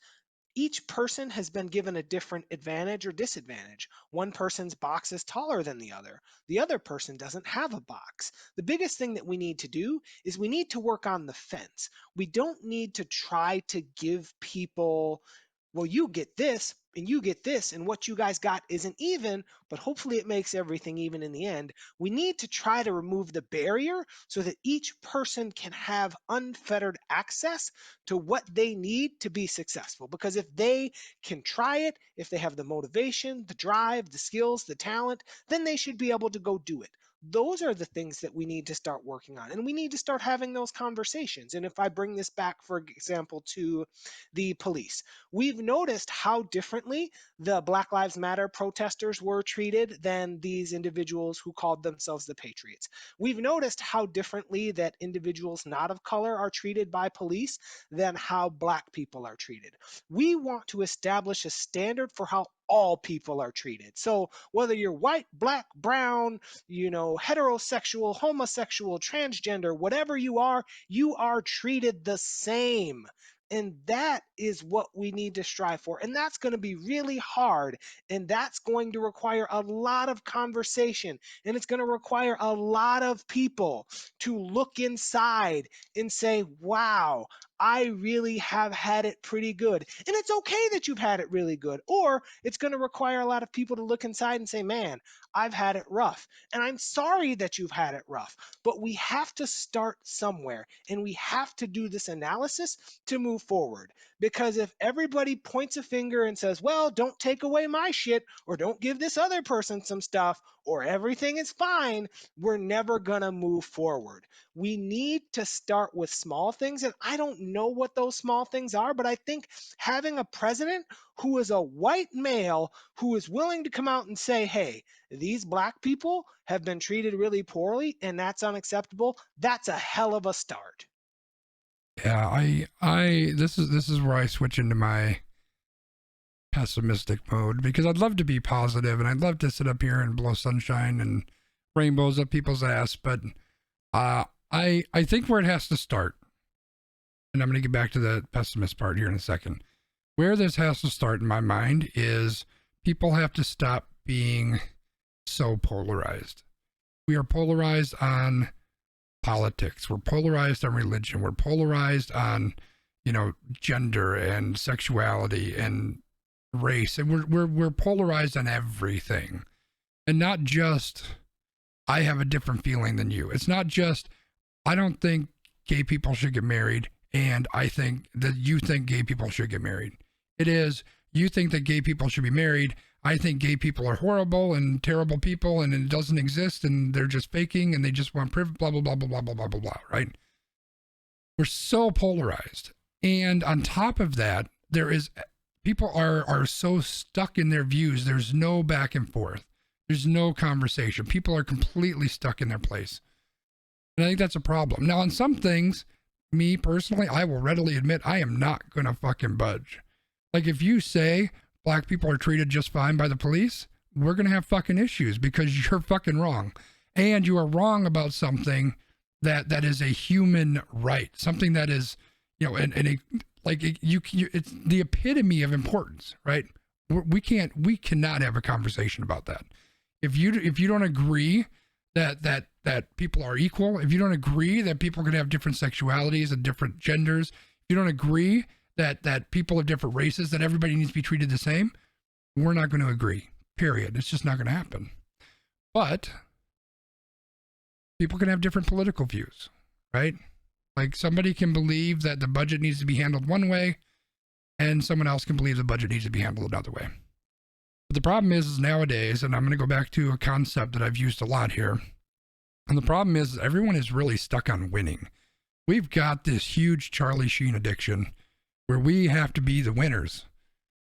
each person has been given a different advantage or disadvantage. One person's box is taller than the other. The other person doesn't have a box. The biggest thing that we need to do is we need to work on the fence. We don't need to try to give people, well, you get this and you get this, and what you guys got isn't even, but hopefully it makes everything even in the end. We need to try to remove the barrier so that each person can have unfettered access to what they need to be successful. Because if they can try it, if they have the motivation, the drive, the skills, the talent, then they should be able to go do it. Those are the things that we need to start working on, and we need to start having those conversations. And if I bring this back, for example, to the police, we've noticed how differently the Black Lives Matter protesters were treated than these individuals who called themselves the Patriots. We've noticed how differently that individuals not of color are treated by police than how Black people are treated. We want to establish a standard for how all people are treated. So whether you're white, black, brown, heterosexual, homosexual, transgender, whatever you are treated the same. And that is what we need to strive for. And that's going to be really hard. And that's going to require a lot of conversation. And it's going to require a lot of people to look inside and say, wow, I really have had it pretty good. And it's okay that you've had it really good. Or it's going to require a lot of people to look inside and say, man, I've had it rough. And I'm sorry that you've had it rough. But we have to start somewhere. And we have to do this analysis to move forward. Because if everybody points a finger and says, well, don't take away my shit, or don't give this other person some stuff, or everything is fine, we're never going to move forward. We need to start with small things. And I don't know what those small things are, but I think having a president who is a white male who is willing to come out and say, hey, these Black people have been treated really poorly and that's unacceptable, that's a hell of a start. Yeah, I this is where I switch into my pessimistic mode, because I'd love to be positive and I'd love to sit up here and blow sunshine and rainbows up people's ass, but I think where it has to start, and I'm going to get back to the pessimist part here in a second, where this has to start in my mind is people have to stop being so polarized. We are polarized on politics. We're polarized on religion. We're polarized on, gender and sexuality and race. And we're polarized on everything. And not just, I have a different feeling than you. It's not just, I don't think gay people should get married, and I think that you think gay people should get married. It is, you think that gay people should be married. I think gay people are horrible and terrible people, and it doesn't exist, and they're just faking, and they just want privilege, blah, blah, blah, blah, blah, blah, blah, blah, blah, right? We're so polarized. And on top of that, people are so stuck in their views. There's no back and forth. There's no conversation. People are completely stuck in their place. And I think that's a problem. Now, on some things, me personally, I will readily admit I am not going to fucking budge. Like, if you say black people are treated just fine by the police, we're going to have fucking issues because you're fucking wrong. And you are wrong about something that is a human right. Something that is, it's the epitome of importance, right? We cannot have a conversation about that. If you don't agree that people are equal, if you don't agree that people can have different sexualities and different genders, if you don't agree that people of different races, that everybody needs to be treated the same, we're not going to agree. Period. It's just not going to happen. But people can have different political views, right? Like, somebody can believe that the budget needs to be handled one way, and someone else can believe the budget needs to be handled another way. But the problem is nowadays, and I'm going to go back to a concept that I've used a lot here, and the problem is everyone is really stuck on winning. We've got this huge Charlie Sheen addiction where we have to be the winners.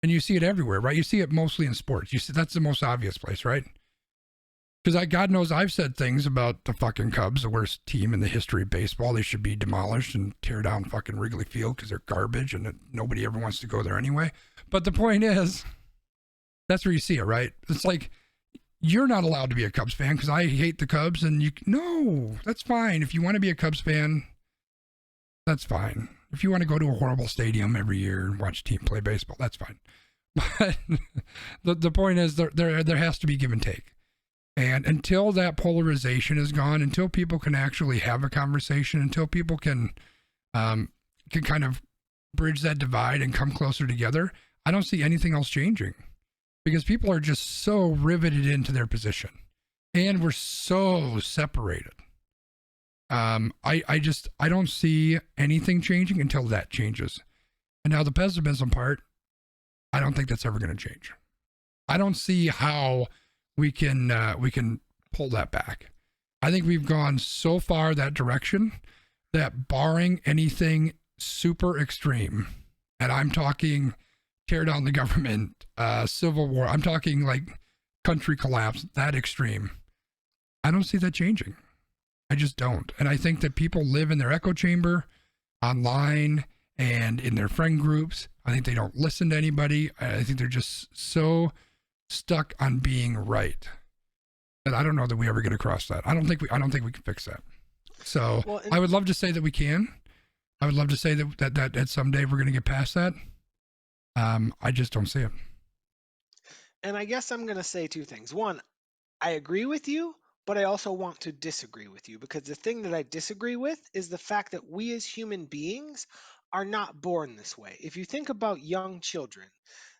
And you see it everywhere, right? You see it mostly in sports. You see, that's the most obvious place, right? Because God knows I've said things about the fucking Cubs, the worst team in the history of baseball. They should be demolished and tear down fucking Wrigley Field because they're garbage and nobody ever wants to go there anyway. But the point is, that's where you see it, right? It's like, you're not allowed to be a Cubs fan because I hate the Cubs, and no, that's fine. If you want to be a Cubs fan, that's fine. If you want to go to a horrible stadium every year and watch a team play baseball, that's fine. But the point is, there has to be give and take. And until that polarization is gone, until people can actually have a conversation, until people can kind of bridge that divide and come closer together, I don't see anything else changing. Because people are just so riveted into their position, and we're so separated. I don't see anything changing until that changes. And now the pessimism part, I don't think that's ever going to change. I don't see how we can pull that back. I think we've gone so far that direction that, barring anything super extreme, and I'm talking tear down the government, civil war, I'm talking like country collapse, that extreme, I don't see that changing. I just don't. And I think that people live in their echo chamber online and in their friend groups. I think they don't listen to anybody. I think they're just so stuck on being right that I don't know that we ever get across that. I don't think we can fix that. So I would love to say that we can. I would love to say that someday we're going to get past that. I just don't see it. And I guess I'm going to say two things. One, I agree with you, but I also want to disagree with you, because the thing that I disagree with is the fact that we as human beings are not born this way. If you think about young children,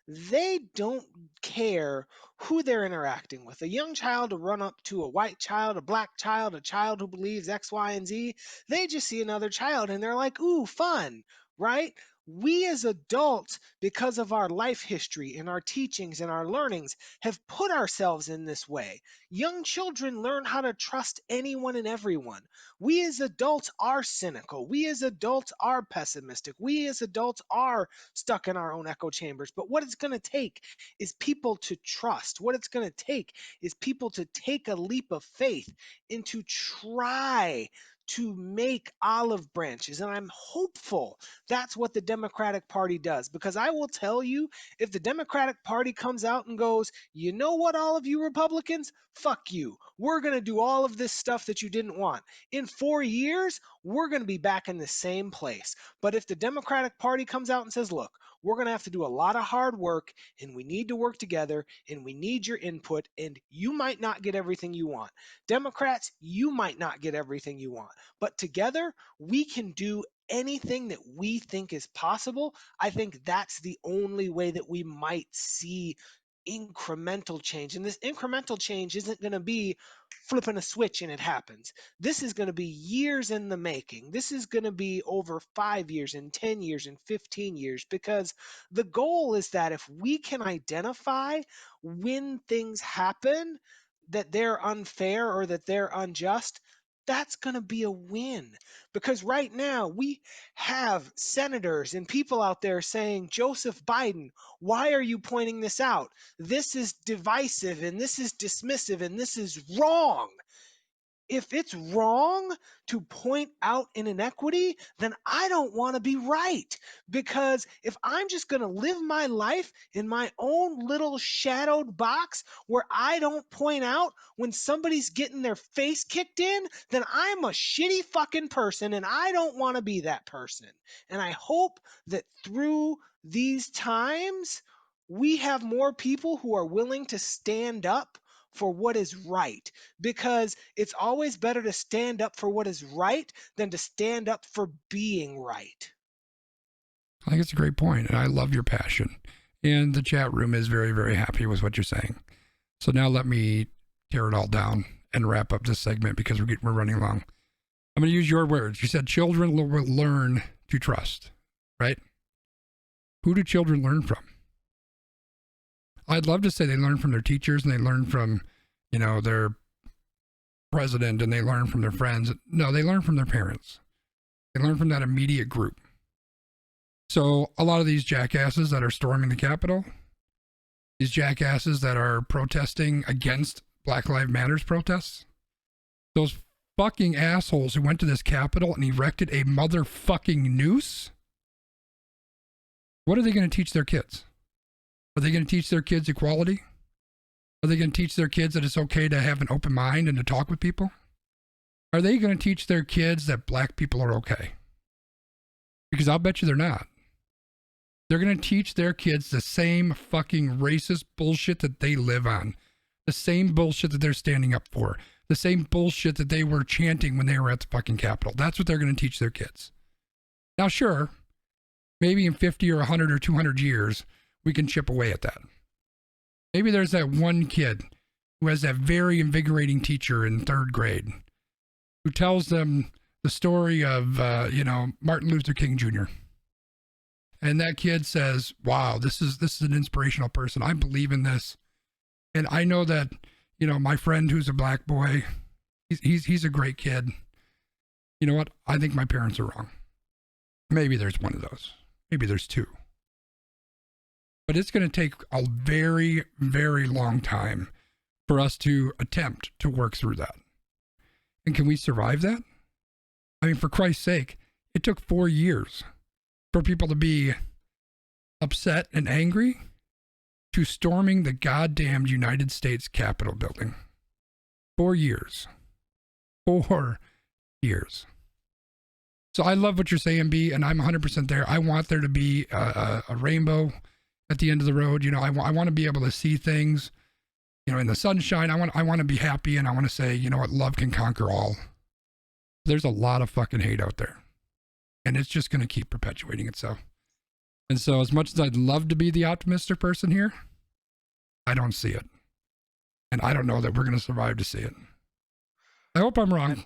they don't care who they're interacting with. A young child will run up to a white child, a black child, a child who believes X, Y, and Z. They just see another child and they're like, ooh, fun, right? We as adults, because of our life history and our teachings and our learnings, have put ourselves in this way. Young children learn how to trust anyone and everyone. We as adults are cynical. We as adults are pessimistic. We as adults are stuck in our own echo chambers. But what it's going to take is people to trust. What it's going to take is people to take a leap of faith and to try to make olive branches. And I'm hopeful that's what the Democratic Party does. Because I will tell you, if the Democratic Party comes out and goes, you know what, all of you Republicans, fuck you. We're going to do all of this stuff that you didn't want. In 4 years, we're going to be back in the same place. But if the Democratic Party comes out and says, look, we're going to have to do a lot of hard work, and we need to work together, and we need your input, and you might not get everything you want. Democrats, you might not get everything you want. But together, we can do anything that we think is possible. I think that's the only way that we might see incremental change. And this incremental change isn't going to be flipping a switch and it happens. This is going to be years in the making. This is going to be over 5 years and 10 years and 15 years, because the goal is that if we can identify when things happen that they're unfair or that they're unjust, that's going to be a win. Because right now we have senators and people out there saying, Joseph Biden, why are you pointing this out? This is divisive and this is dismissive and this is wrong. If it's wrong to point out an inequity, then I don't want to be right. Because if I'm just going to live my life in my own little shadowed box where I don't point out when somebody's getting their face kicked in, then I'm a shitty fucking person and I don't want to be that person. And I hope that through these times, we have more people who are willing to stand up for what is right, because it's always better to stand up for what is right than to stand up for being right. I think it's a great point, and I love your passion. And the chat room is very, very happy with what you're saying. So now let me tear it all down and wrap up this segment because we're running long. I'm going to use your words. You said children will learn to trust, right? Who do children learn from? I'd love to say they learn from their teachers and they learn from, their president and they learn from their friends. No, they learn from their parents. They learn from that immediate group. So a lot of these jackasses that are storming the Capitol, these jackasses that are protesting against Black Lives Matter protests, those fucking assholes who went to this Capitol and erected a motherfucking noose, what are they going to teach their kids? Are they going to teach their kids equality? Are they going to teach their kids that it's okay to have an open mind and to talk with people? Are they going to teach their kids that black people are okay? Because I'll bet you they're not. They're going to teach their kids the same fucking racist bullshit that they live on. The same bullshit that they're standing up for. The same bullshit that they were chanting when they were at the fucking Capitol. That's what they're going to teach their kids. Now, sure, maybe in 50 or 100 or 200 years, we can chip away at that. Maybe there's that one kid who has that very invigorating teacher in 3rd grade who tells them the story of, Martin Luther King Jr. And that kid says, wow, this is an inspirational person. I believe in this. And I know that, my friend who's a black boy, he's a great kid. You know what? I think my parents are wrong. Maybe there's one of those. Maybe there's two. But it's going to take a very, very long time for us to attempt to work through that. And can we survive that? I mean, for Christ's sake, it took 4 years for people to be upset and angry to storming the goddamn United States Capitol building. 4 years. 4 years. So I love what you're saying, B, and I'm 100% there. I want there to be a rainbow at the end of the road. I want to be able to see things, in the sunshine. I want to be happy, and I want to say, you know what, love can conquer all. There's a lot of fucking hate out there, and it's just going to keep perpetuating itself. And so as much as I'd love to be the optimistic person here, I don't see it. And I don't know that we're going to survive to see it. I hope I'm wrong.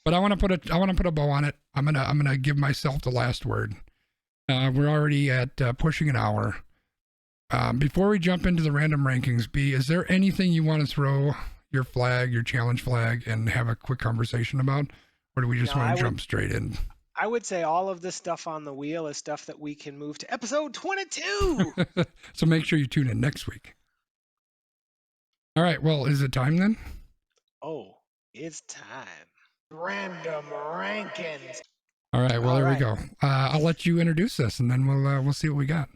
But I want to put a bow on it. I'm going to give myself the last word. We're already at pushing an hour. Before we jump into the random rankings, B, is there anything you want to throw your challenge flag, and have a quick conversation about? Or do we just want to jump straight in? I would say all of this stuff on the wheel is stuff that we can move to episode 22. So make sure you tune in next week. All right. Well, is it time then? Oh, it's time. Random rankings. All right. Well, there we go. I'll let you introduce this, and then we'll see what we got.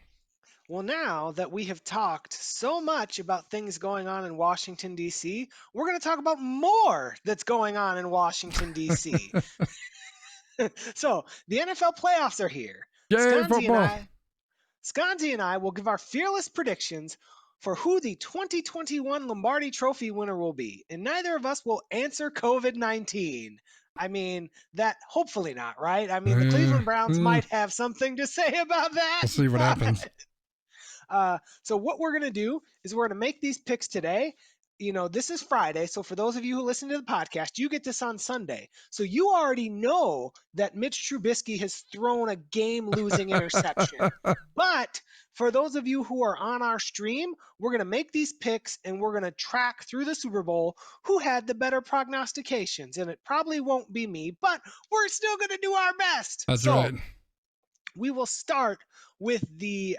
Well, now that we have talked so much about things going on in Washington, D.C., we're going to talk about more that's going on in Washington, D.C. So the NFL playoffs are here. Yay, football. Sconzi and I will give our fearless predictions for who the 2021 Lombardi Trophy winner will be. And neither of us will answer COVID-19. I mean, that hopefully not, right? I mean, the Cleveland Browns might have something to say about that. We'll see what happens. So what we're going to do is we're going to make these picks today. This is Friday. So for those of you who listen to the podcast, you get this on Sunday. So you already know that Mitch Trubisky has thrown a game-losing interception. But for those of you who are on our stream, we're going to make these picks and we're going to track through the Super Bowl who had the better prognostications. And it probably won't be me, but we're still going to do our best. That's right. We will start with the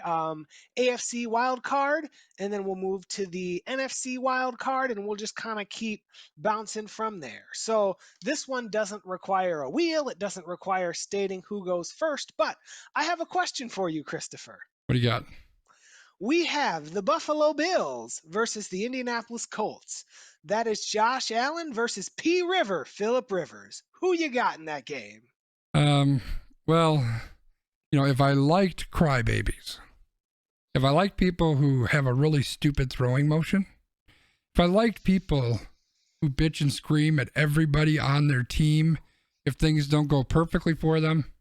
AFC wild card, and then we'll move to the NFC wild card, and we'll just kind of keep bouncing from there. So this one doesn't require a wheel. It doesn't require stating who goes first, but I have a question for you, Christopher. What do you got? We have the Buffalo Bills versus the Indianapolis Colts. That is Josh Allen versus P. River, Phillip Rivers. Who you got in that game? Well, if I liked crybabies, if I liked people who have a really stupid throwing motion, if I liked people who bitch and scream at everybody on their team if things don't go perfectly for them,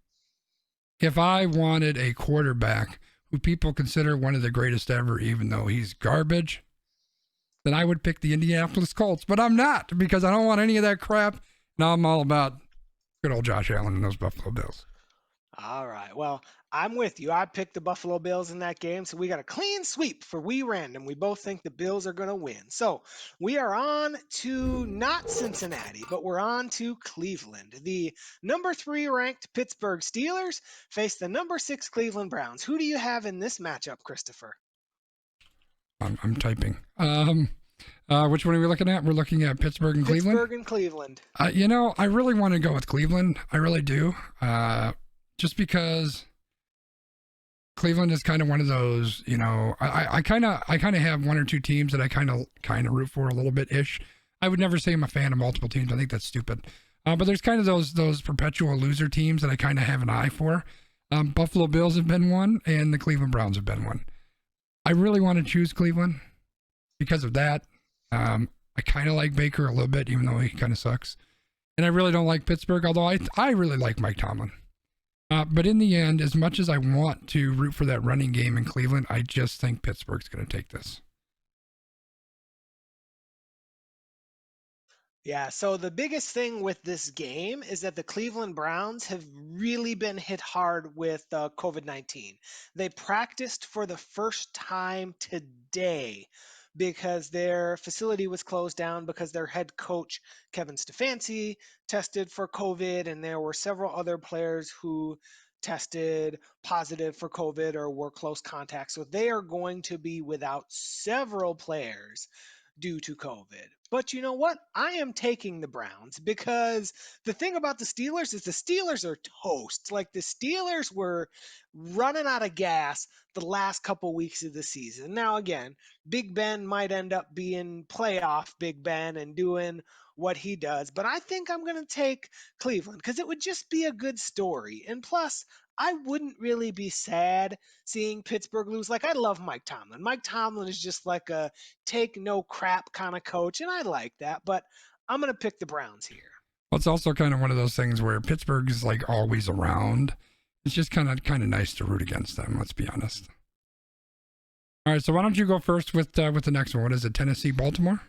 if I wanted a quarterback who people consider one of the greatest ever, even though he's garbage, then I would pick the Indianapolis Colts. But I'm not, because I don't want any of that crap. Now I'm all about good old Josh Allen and those Buffalo Bills. All right. Well, I'm with you. I picked the Buffalo Bills in that game, so we got a clean sweep for We Random. We both think the Bills are going to win. So we are on to not Cincinnati, but we're on to Cleveland. The number 3 ranked Pittsburgh Steelers face the number 6 Cleveland Browns. Who do you have in this matchup, Christopher? I'm typing. Which one are we looking at? We're looking at Pittsburgh and Cleveland? Pittsburgh and Cleveland. I really want to go with Cleveland. I really do. Just because Cleveland is kind of one of those, I kind of have one or two teams that I kind of root for a little bit ish. I would never say I'm a fan of multiple teams. I think that's stupid. But there's kind of those perpetual loser teams that I kind of have an eye for. Buffalo Bills have been one, and the Cleveland Browns have been one. I really want to choose Cleveland because of that. I kind of like Baker a little bit, even though he kind of sucks. And I really don't like Pittsburgh, although I really like Mike Tomlin. But in the end, as much as I want to root for that running game in Cleveland, I just think Pittsburgh's going to take this. Yeah, so the biggest thing with this game is that the Cleveland Browns have really been hit hard with COVID-19. They practiced for the first time today because their facility was closed down because their head coach, Kevin Stefanski, tested for COVID, and there were several other players who tested positive for COVID or were close contacts. So they are going to be without several players due to COVID. But you know what? I am taking the Browns because the thing about the Steelers is the Steelers are toast. Like the Steelers were running out of gas the last couple weeks of the season. Now, again, Big Ben might end up being playoff Big Ben and doing what he does. But I think I'm going to take Cleveland because it would just be a good story. And plus, I wouldn't really be sad seeing Pittsburgh lose. Like, I love Mike Tomlin. Mike Tomlin is just like a take no crap kind of coach, and I like that. But I'm going to pick the Browns here. Well, it's also kind of one of those things where Pittsburgh is like always around. It's just kind of nice to root against them, let's be honest. All right, so why don't you go first with the next one? What is it, Tennessee, Baltimore?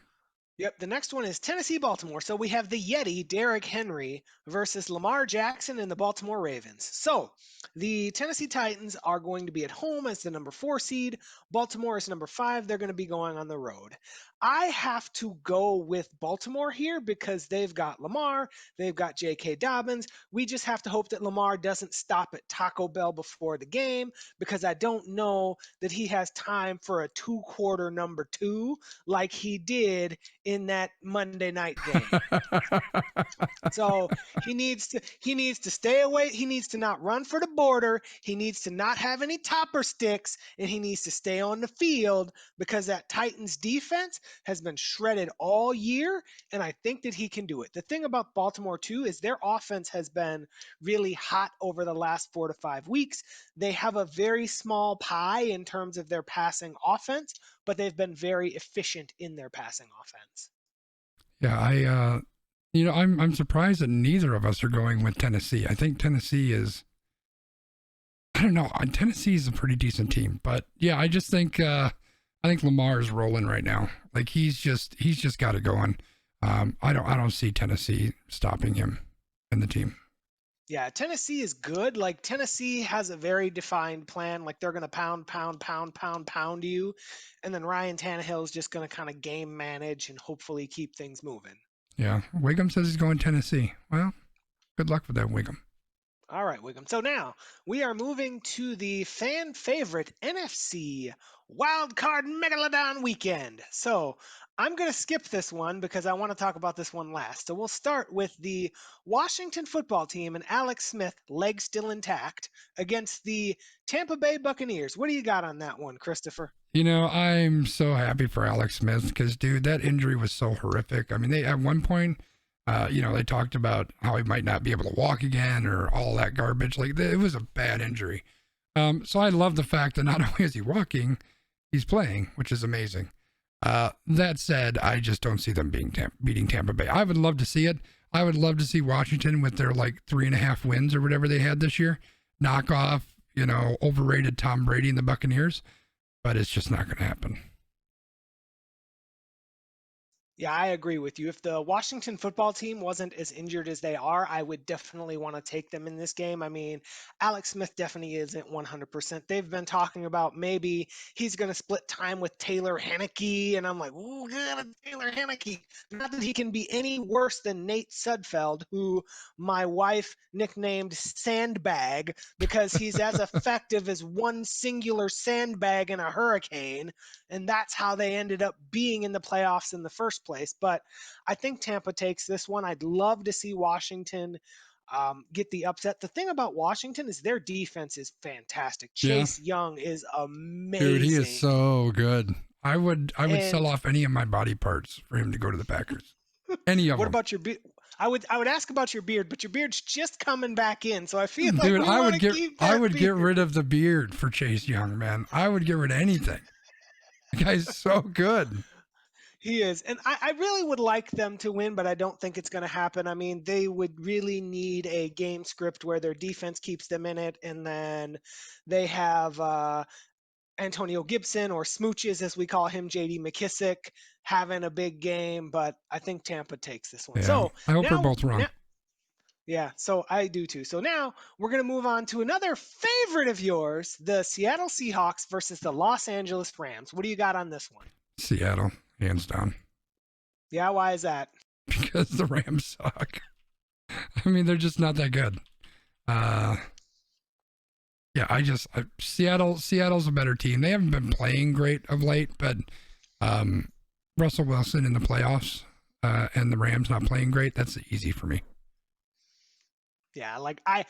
Yep, the next one is Tennessee, Baltimore. So we have the Yeti, Derrick Henry, versus Lamar Jackson and the Baltimore Ravens. So the Tennessee Titans are going to be at home as the number 4 seed. Baltimore is number 5. They're going to be going on the road. I have to go with Baltimore here because they've got Lamar, they've got J.K. Dobbins. We just have to hope that Lamar doesn't stop at Taco Bell before the game because I don't know that he has time for a 2-quarter number 2 like he did in that Monday night game. So he needs to stay away. He needs to not run for the border. He needs to not have any topper sticks, and he needs to stay on the field because that Titans defense has been shredded all year, and I think that he can do it. The thing about Baltimore, too, is their offense has been really hot over the last 4 to 5 weeks. They have a very small pie in terms of their passing offense, but they've been very efficient in their passing offense. Yeah, I'm surprised that neither of us are going with Tennessee. I think Tennessee is I don't know. Tennessee is a pretty decent team, but yeah, I just think I think Lamar is rolling right now. Like he's just got it going. I don't see Tennessee stopping him and the team. Yeah, Tennessee is good. Like Tennessee has a very defined plan. Like they're going to pound you, and then Ryan Tannehill is just going to kind of game manage and hopefully keep things moving. Yeah, Wiggum says he's going Tennessee. Well, good luck with that, Wiggum. All right, Wiggum. So now we are moving to the fan favorite NFC Wildcard Megalodon Weekend. So I'm going to skip this one because I want to talk about this one last. So we'll start with the Washington football team and Alex Smith, leg still intact, against the Tampa Bay Buccaneers. What do you got on that one, Christopher? You know, I'm so happy for Alex Smith because, dude, that injury was so horrific. I mean, they at one point, they talked about how he might not be able to walk again or all that garbage. Like, it was a bad injury. So I love the fact that not only is he walking, he's playing, which is amazing. That said, I just don't see them beating Tampa Bay. I would love to see it. I would love to see Washington with their 3.5 wins or whatever they had this year, knock off, overrated Tom Brady and the Buccaneers, but it's just not going to happen. Yeah, I agree with you. If the Washington football team wasn't as injured as they are, I would definitely want to take them in this game. I mean, Alex Smith definitely isn't 100%. They've been talking about maybe he's going to split time with Taylor Heinicke, and I'm like, oh, God, Taylor Heinicke. Not that he can be any worse than Nate Sudfeld, who my wife nicknamed Sandbag because he's as effective as one singular sandbag in a hurricane, and that's how they ended up being in the playoffs in the first place. But I think Tampa takes this one. I'd love to see Washington get the upset. The thing about Washington is their defense is fantastic. Chase Young is amazing. Dude, he is so good. I would sell off any of my body parts for him to go to the Packers. Any of them. What about your beard? I would ask about your beard, but your beard's just coming back in, so I feel like dude, I would get rid of the beard for Chase Young, man. I would get rid of anything. The guy's so good. He is. And I really would like them to win, but I don't think it's going to happen. I mean, they would really need a game script where their defense keeps them in it, and then they have Antonio Gibson, or Smooches as we call him, J.D. McKissick, having a big game, but I think Tampa takes this one. Yeah, So I hope we're both wrong. Yeah, so I do too. So now we're going to move on to another favorite of yours, the Seattle Seahawks versus the Los Angeles Rams. What do you got on this one? Seattle, hands down. Yeah, why is that? Because the Rams suck. I mean, they're just not that good. Seattle's a better team. They haven't been playing great of late, but Russell Wilson in the playoffs and the Rams not playing great, that's easy for me. Yeah, like I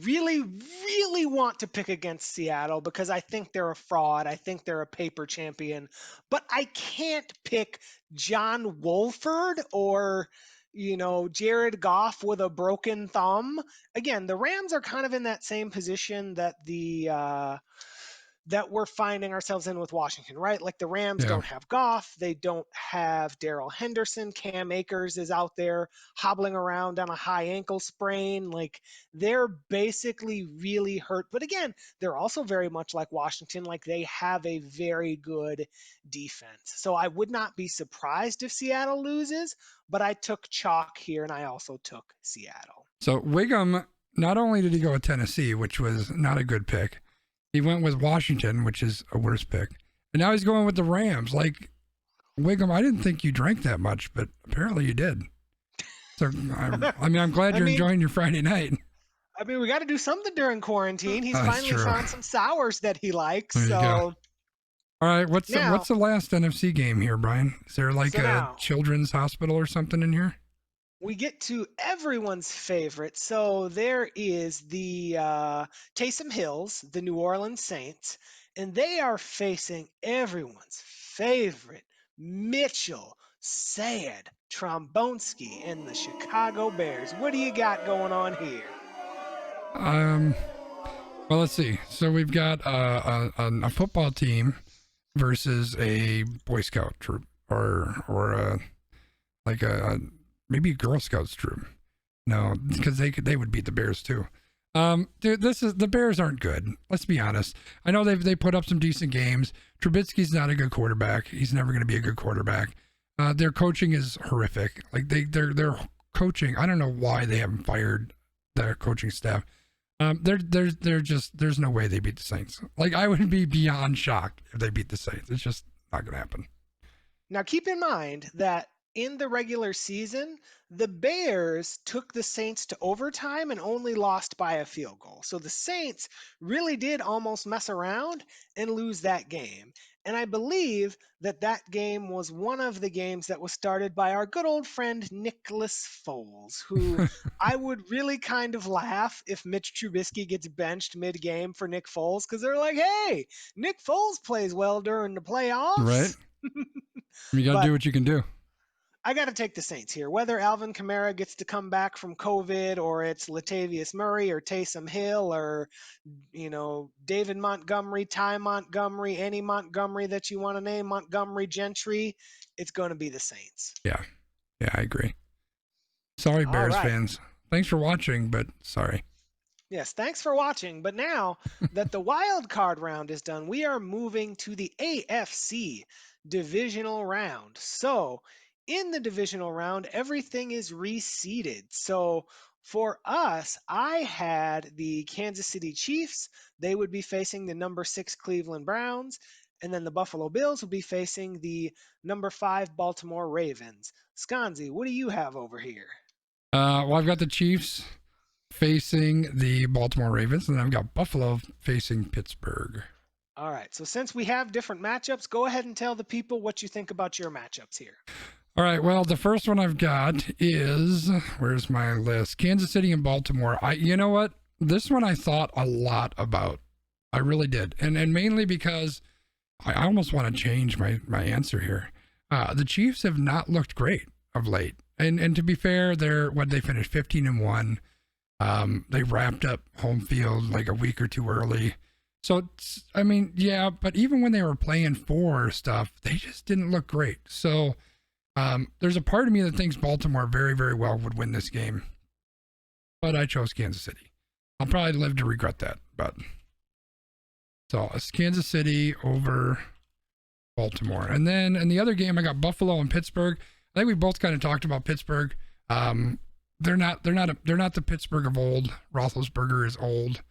really, really want to pick against Seattle because I think they're a fraud. I think they're a paper champion, but I can't pick John Wolford or, Jared Goff with a broken thumb. Again, the Rams are kind of in that same position that that we're finding ourselves in with Washington, right? Like the Rams don't have Goff. They don't have Darrell Henderson. Cam Akers is out there hobbling around on a high ankle sprain. Like they're basically really hurt. But again, they're also very much like Washington. Like they have a very good defense. So I would not be surprised if Seattle loses, but I took chalk here and I also took Seattle. So Wiggum, not only did he go with Tennessee, which was not a good pick, he went with Washington, which is a worse pick. And now he's going with the Rams. Like, Wiggum, I didn't think you drank that much, but apparently you did. So, I'm glad you're enjoying your Friday night. I mean, we got to do something during quarantine. He's That's finally true. found some sours that he likes. There you go. All right, what's the last NFC game here, Brian? Is there a children's hospital or something in here? We get to everyone's favorite. So there is the Taysom Hills, the New Orleans Saints, and they are facing everyone's favorite Mitchell Sad Trombonsky and the Chicago Bears. What do you got going on here? Well, let's see. So we've got a football team versus a Boy Scout troop, or maybe a Girl Scouts troop. No, because they would beat the Bears too. Dude, the Bears aren't good. Let's be honest. I know they put up some decent games. Trubisky's not a good quarterback. He's never going to be a good quarterback. Their coaching is horrific. Like their coaching. I don't know why they haven't fired their coaching staff. There's no way they beat the Saints. Like I would be beyond shocked if they beat the Saints. It's just not going to happen. Now, keep in mind that in the regular season, the Bears took the Saints to overtime and only lost by a field goal. So the Saints really did almost mess around and lose that game. And I believe that that game was one of the games that was started by our good old friend Nicholas Foles, who I would really kind of laugh if Mitch Trubisky gets benched mid-game for Nick Foles, because they're like, hey, Nick Foles plays well during the playoffs. Right. You got to do what you can do. I got to take the Saints here. Whether Alvin Kamara gets to come back from COVID, or it's Latavius Murray or Taysom Hill, or David Montgomery, Ty Montgomery, any Montgomery that you want to name, Montgomery Gentry, it's going to be the Saints. Yeah, I agree. Sorry, Bears fans. Thanks for watching, but sorry. Yes, thanks for watching. But now that the wild card round is done, we are moving to the AFC Divisional Round. So in the divisional round, everything is reseeded. So for us, I had the Kansas City Chiefs. They would be facing the number 6 Cleveland Browns. And then the Buffalo Bills will be facing the number 5 Baltimore Ravens. Sconzi, what do you have over here? Well, I've got the Chiefs facing the Baltimore Ravens, and I've got Buffalo facing Pittsburgh. All right. So since we have different matchups, go ahead and tell the people what you think about your matchups here. All right. Well, the first one I've got is, where's my list? Kansas City and Baltimore. You know what? This one I thought a lot about. I really did. And mainly because I almost want to change my answer here. The Chiefs have not looked great of late. And to be fair, they finished 15-1. They wrapped up home field like a week or two early. So, yeah, but even when they were playing for stuff, they just didn't look great. So, there's a part of me that thinks Baltimore very, very well would win this game. But I chose Kansas City. I'll probably live to regret that. But so it's Kansas City over Baltimore. And then in the other game, I got Buffalo and Pittsburgh. I think we both kind of talked about Pittsburgh. They're not the Pittsburgh of old. Roethlisberger is old.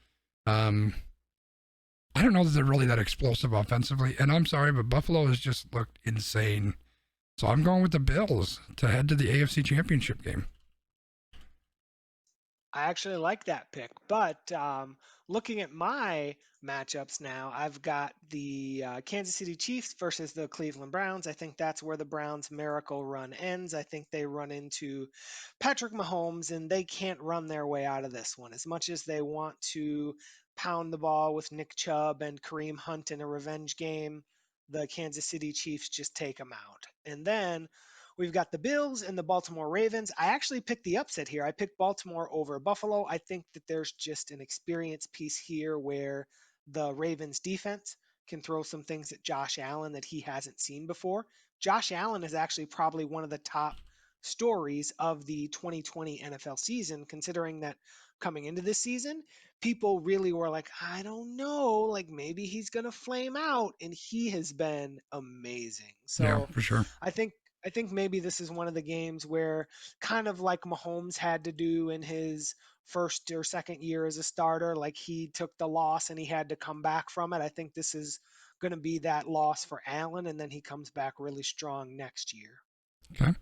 I don't know that they're really that explosive offensively. And I'm sorry, but Buffalo has just looked insane. So I'm going with the Bills to head to the AFC Championship game. I actually like that pick, but looking at my matchups now, I've got the Kansas City Chiefs versus the Cleveland Browns. I think that's where the Browns' miracle run ends. I think they run into Patrick Mahomes, and they can't run their way out of this one. As much as they want to pound the ball with Nick Chubb and Kareem Hunt in a revenge game, the Kansas City Chiefs just take them out. And then we've got the Bills and the Baltimore Ravens. I actually picked the upset here. I picked Baltimore over Buffalo. I think that there's just an experience piece here where the Ravens defense can throw some things at Josh Allen that he hasn't seen before. Josh Allen is actually probably one of the top stories of the 2020 NFL season, considering that coming into this season, people really were like, I don't know, like maybe he's going to flame out, and he has been amazing. So yeah, for sure. I think maybe this is one of the games where, kind of like Mahomes had to do in his first or second year as a starter, like he took the loss and he had to come back from it. I think this is going to be that loss for Allen, and then he comes back really strong next year. Okay.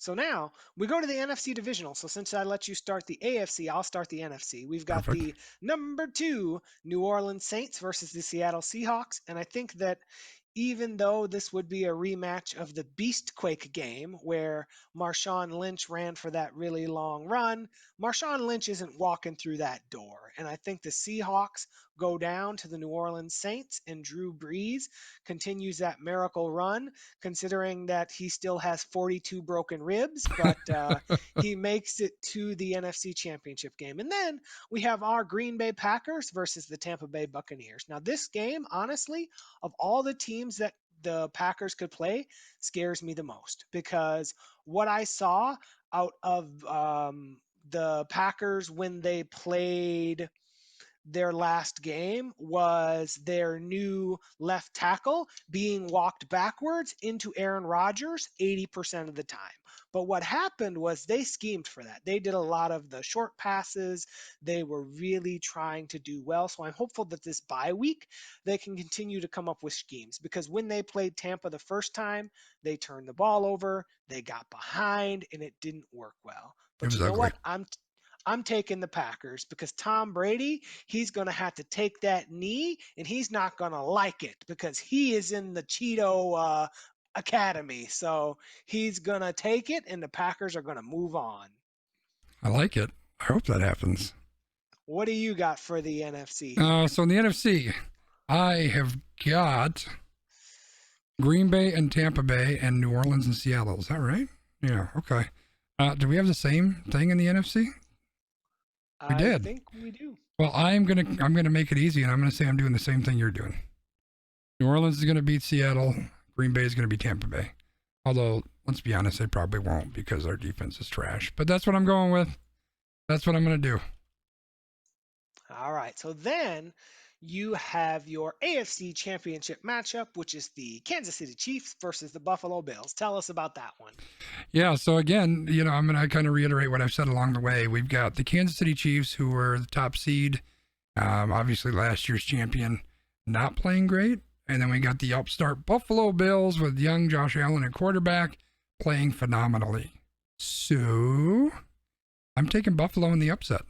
So now we go to the NFC Divisional. So since I let you start the AFC, I'll start the NFC. We've got the number 2 New Orleans Saints versus the Seattle Seahawks. And I think that even though this would be a rematch of the Beastquake game where Marshawn Lynch ran for that really long run, Marshawn Lynch isn't walking through that door. And I think the Seahawks go down to the New Orleans Saints, and Drew Brees continues that miracle run, considering that he still has 42 broken ribs, but he makes it to the NFC Championship game. And then we have our Green Bay Packers versus the Tampa Bay Buccaneers. Now, this game, honestly, of all the teams that the Packers could play, scares me the most, because what I saw out of the Packers when they played their last game was their new left tackle being walked backwards into Aaron Rodgers 80% of the time. But what happened was they schemed for that. They did a lot of the short passes. They were really trying to do well. So I'm hopeful that this bye week they can continue to come up with schemes, because when they played Tampa the first time, they turned the ball over, they got behind, and it didn't work well. But you know ugly. what? I'm taking the Packers, because Tom Brady, he's going to have to take that knee, and he's not going to like it because he is in the Cheeto Academy. So he's going to take it, and the Packers are going to move on. I like it. I hope that happens. What do you got for the NFC? So in the NFC, I have got Green Bay and Tampa Bay and New Orleans and Seattle. Is that right? Yeah, okay. Do we have the same thing in the NFC? We did. I think we do. Well, I'm gonna make it easy, and I'm gonna say I'm doing the same thing you're doing. New Orleans is gonna beat Seattle. Green Bay is gonna beat Tampa Bay. Although, let's be honest, they probably won't because our defense is trash. But that's what I'm going with. That's what I'm gonna do. All right. So then you have your AFC Championship matchup, which is the Kansas City Chiefs versus the Buffalo Bills. Tell us about that one. Yeah, so again, I'm going to kind of reiterate what I've said along the way. We've got the Kansas City Chiefs, who were the top seed, obviously last year's champion, not playing great. And then we got the upstart Buffalo Bills with young Josh Allen at quarterback playing phenomenally. So I'm taking Buffalo in the upset.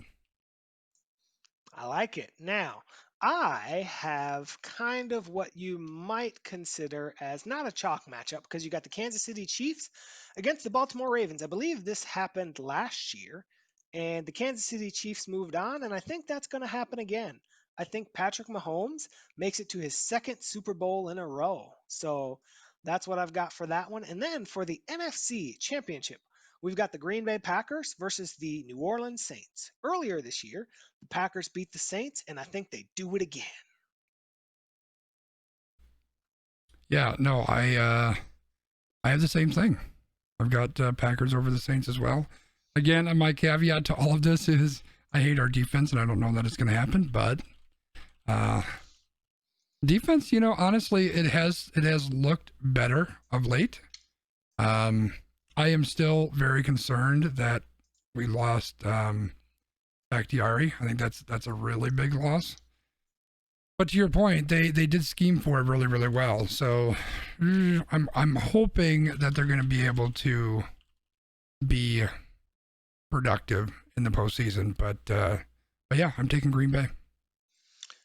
I like it. Now, I have kind of what you might consider as not a chalk matchup, because you got the Kansas City Chiefs against the Baltimore Ravens. I believe this happened last year, and the Kansas City Chiefs moved on, and I think that's going to happen again. I think Patrick Mahomes makes it to his second Super Bowl in a row. So that's what I've got for that one. And then for the NFC Championship, we've got the Green Bay Packers versus the New Orleans Saints. Earlier this year, the Packers beat the Saints, and I think they do it again. Yeah, no, I have the same thing. I've got Packers over the Saints as well. Again, my caveat to all of this is I hate our defense, and I don't know that it's going to happen. But defense, honestly, it has looked better of late. I am still very concerned that we lost Bakhtiari. I think that's a really big loss. But to your point, they did scheme for it really, really well. So I'm hoping that they're going to be able to be productive in the postseason. But yeah, I'm taking Green Bay.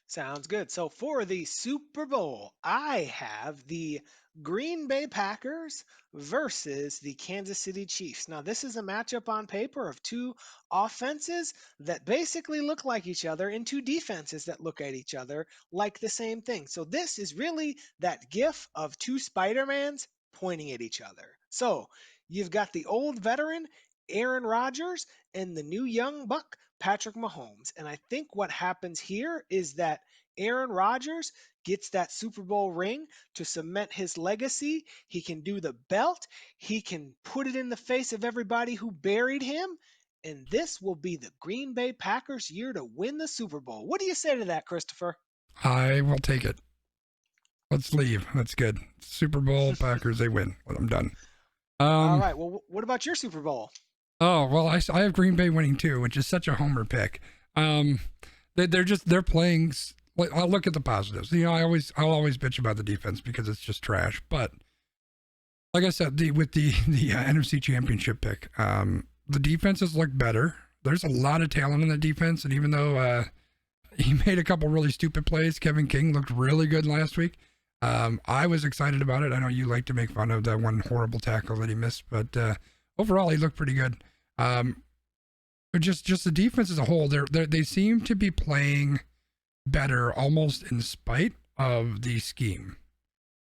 Sounds good. So for the Super Bowl, I have the Green Bay Packers versus the Kansas City Chiefs. Now, this is a matchup on paper of two offenses that basically look like each other and two defenses that look at each other like the same thing. So this is really that gif of two Spider-Mans pointing at each other. So you've got the old veteran Aaron Rodgers and the new young buck Patrick Mahomes. And I think what happens here is that Aaron Rodgers gets that Super Bowl ring to cement his legacy. He can do the belt. He can put it in the face of everybody who buried him. And this will be the Green Bay Packers' year to win the Super Bowl. What do you say to that, Christopher? I will take it. Let's leave. That's good. Super Bowl, Packers, they win. Well, I'm done. All right. Well, what about your Super Bowl? Oh, well, I have Green Bay winning too, which is such a homer pick. They're playing. I'll look at the positives. I'll always bitch about the defense because it's just trash. But like I said, with the NFC Championship pick, the defenses look better. There's a lot of talent in the defense, and even though he made a couple really stupid plays, Kevin King looked really good last week. I was excited about it. I know you like to make fun of that one horrible tackle that he missed, but overall he looked pretty good. Just the defense as a whole, they seem to be playing better almost in spite of the scheme.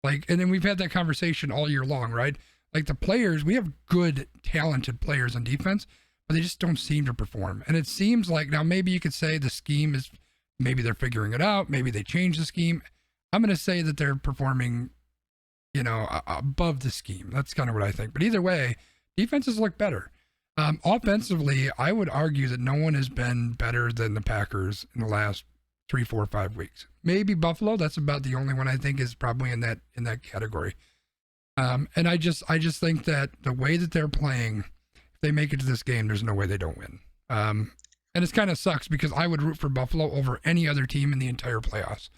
And then we've had that conversation all year long, right? Like the players, we have good, talented players on defense, but they just don't seem to perform. And it seems like now maybe you could say the scheme is, maybe they're figuring it out. Maybe they changed the scheme. I'm going to say that they're performing, above the scheme. That's kind of what I think. But either way, defenses look better. Offensively, I would argue that no one has been better than the Packers in the last 3, 4, 5 weeks. Maybe Buffalo. That's about the only one I think is probably in that category. And I just think that the way that they're playing, if they make it to this game, there's no way they don't win. And it kind of sucks because I would root for Buffalo over any other team in the entire playoffs,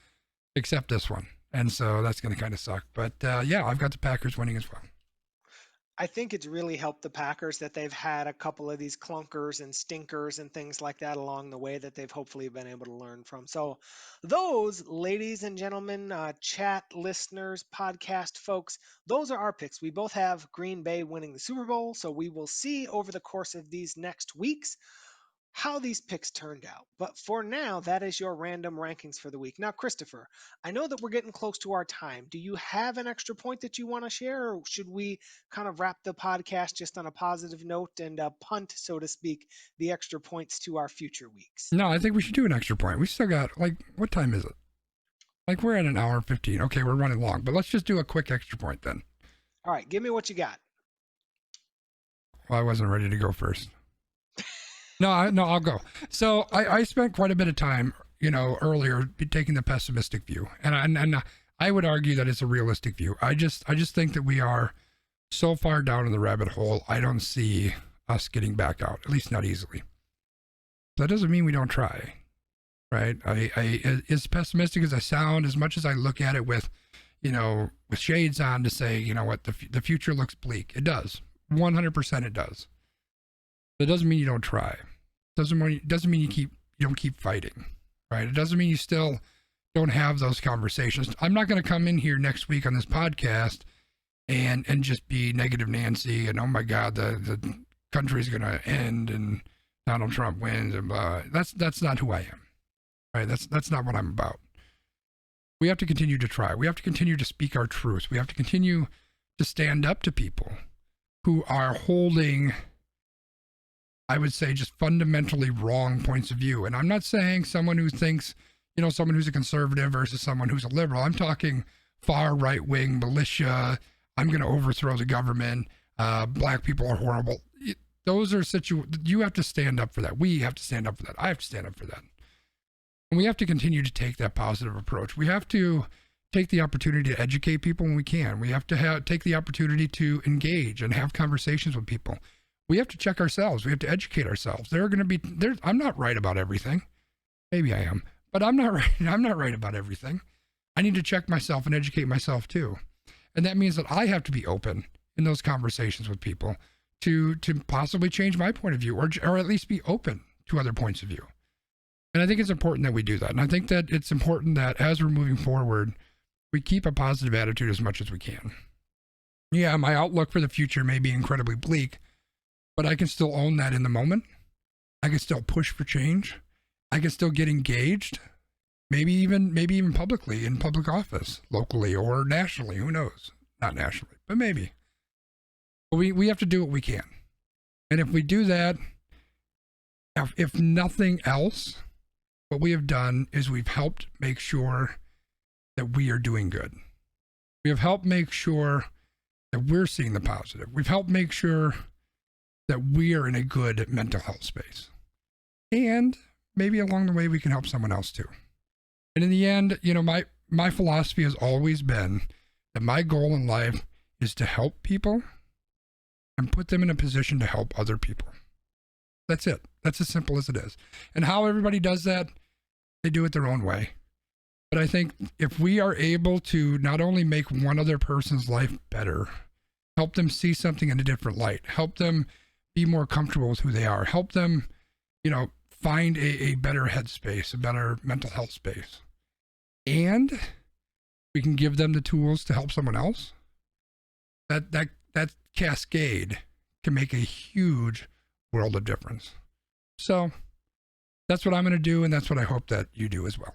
except this one. And so that's going to kind of suck. But yeah, I've got the Packers winning as well. I think it's really helped the Packers that they've had a couple of these clunkers and stinkers and things like that along the way that they've hopefully been able to learn from. So those, ladies and gentlemen, chat listeners, podcast folks, those are our picks. We both have Green Bay winning the Super Bowl. So we will see over the course of these next weeks how these picks turned out. But for now, that is your random rankings for the week. Now, Christopher, I know that we're getting close to our time. Do you have an extra point that you want to share, or should we kind of wrap the podcast just on a positive note and punt, so to speak, the extra points to our future weeks? No, I think we should do an extra point. We still got, like, what time is it? Like, we're at an hour 15. Okay, we're running long, but let's just do a quick extra point then. All right, give me what you got. Well, I wasn't ready to go first. No, I'll go. So I spent quite a bit of time, earlier taking the pessimistic view, and I would argue that it's a realistic view. I just think that we are so far down in the rabbit hole. I don't see us getting back out, at least not easily. That doesn't mean we don't try, right? I as pessimistic as I sound, as much as I look at it with shades on to say, what, the future looks bleak. It does, 100% it does. That doesn't mean you don't try. Doesn't mean you don't keep fighting, right? It doesn't mean you still don't have those conversations. I'm not going to come in here next week on this podcast and just be negative Nancy and, oh my God, the country's going to end and Donald Trump wins and blah. That's not who I am, right? That's not what I'm about. We have to continue to try. We have to continue to speak our truth. We have to continue to stand up to people who are holding, I would say, just fundamentally wrong points of view. And I'm not saying someone who thinks, someone who's a conservative versus someone who's a liberal. I'm talking far right-wing militia. I'm going to overthrow the government. Black people are horrible. Those are you have to stand up for that. We have to stand up for that. I have to stand up for that. And we have to continue to take that positive approach. We have to take the opportunity to educate people when we can. We have to take the opportunity to engage and have conversations with people. We have to check ourselves. We have to educate ourselves. I'm not right about everything. Maybe I am, but I'm not right. I'm not right about everything. I need to check myself and educate myself too. And that means that I have to be open in those conversations with people to possibly change my point of view or at least be open to other points of view. And I think it's important that we do that. And I think that it's important that as we're moving forward, we keep a positive attitude as much as we can. Yeah, my outlook for the future may be incredibly bleak, but I can still own that in the moment. I can still push for change. I can still get engaged, maybe even publicly in public office, locally or nationally. Who knows? Not nationally, but maybe. But we have to do what we can. And if we do that, if nothing else, what we have done is we've helped make sure that we are doing good. We have helped make sure that we're seeing the positive. We've helped make sure that we are in a good mental health space. And maybe along the way, we can help someone else too. And in the end, my philosophy has always been that my goal in life is to help people and put them in a position to help other people. That's it. That's as simple as it is. And how everybody does that, they do it their own way. But I think if we are able to not only make one other person's life better, help them see something in a different light, help them be more comfortable with who they are, help them, find a better headspace, a better mental health space, and we can give them the tools to help someone else, that cascade can make a huge world of difference. So that's what I'm going to do, and that's what I hope that you do as well.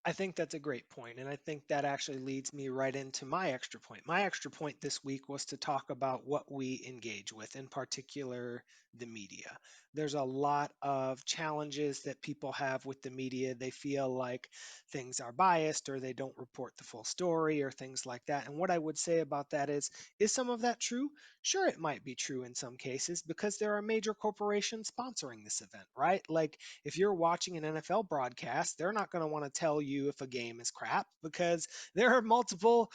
I think that's a great point, and I think that actually leads me right into my extra point. My extra point this week was to talk about what we engage with, in particular, the media. There's a lot of challenges that people have with the media. They feel like things are biased or they don't report the full story or things like that. And what I would say about that is some of that true? Sure, it might be true in some cases because there are major corporations sponsoring this event, right? Like if you're watching an NFL broadcast, they're not going to want to tell you if a game is crap because there are multiple,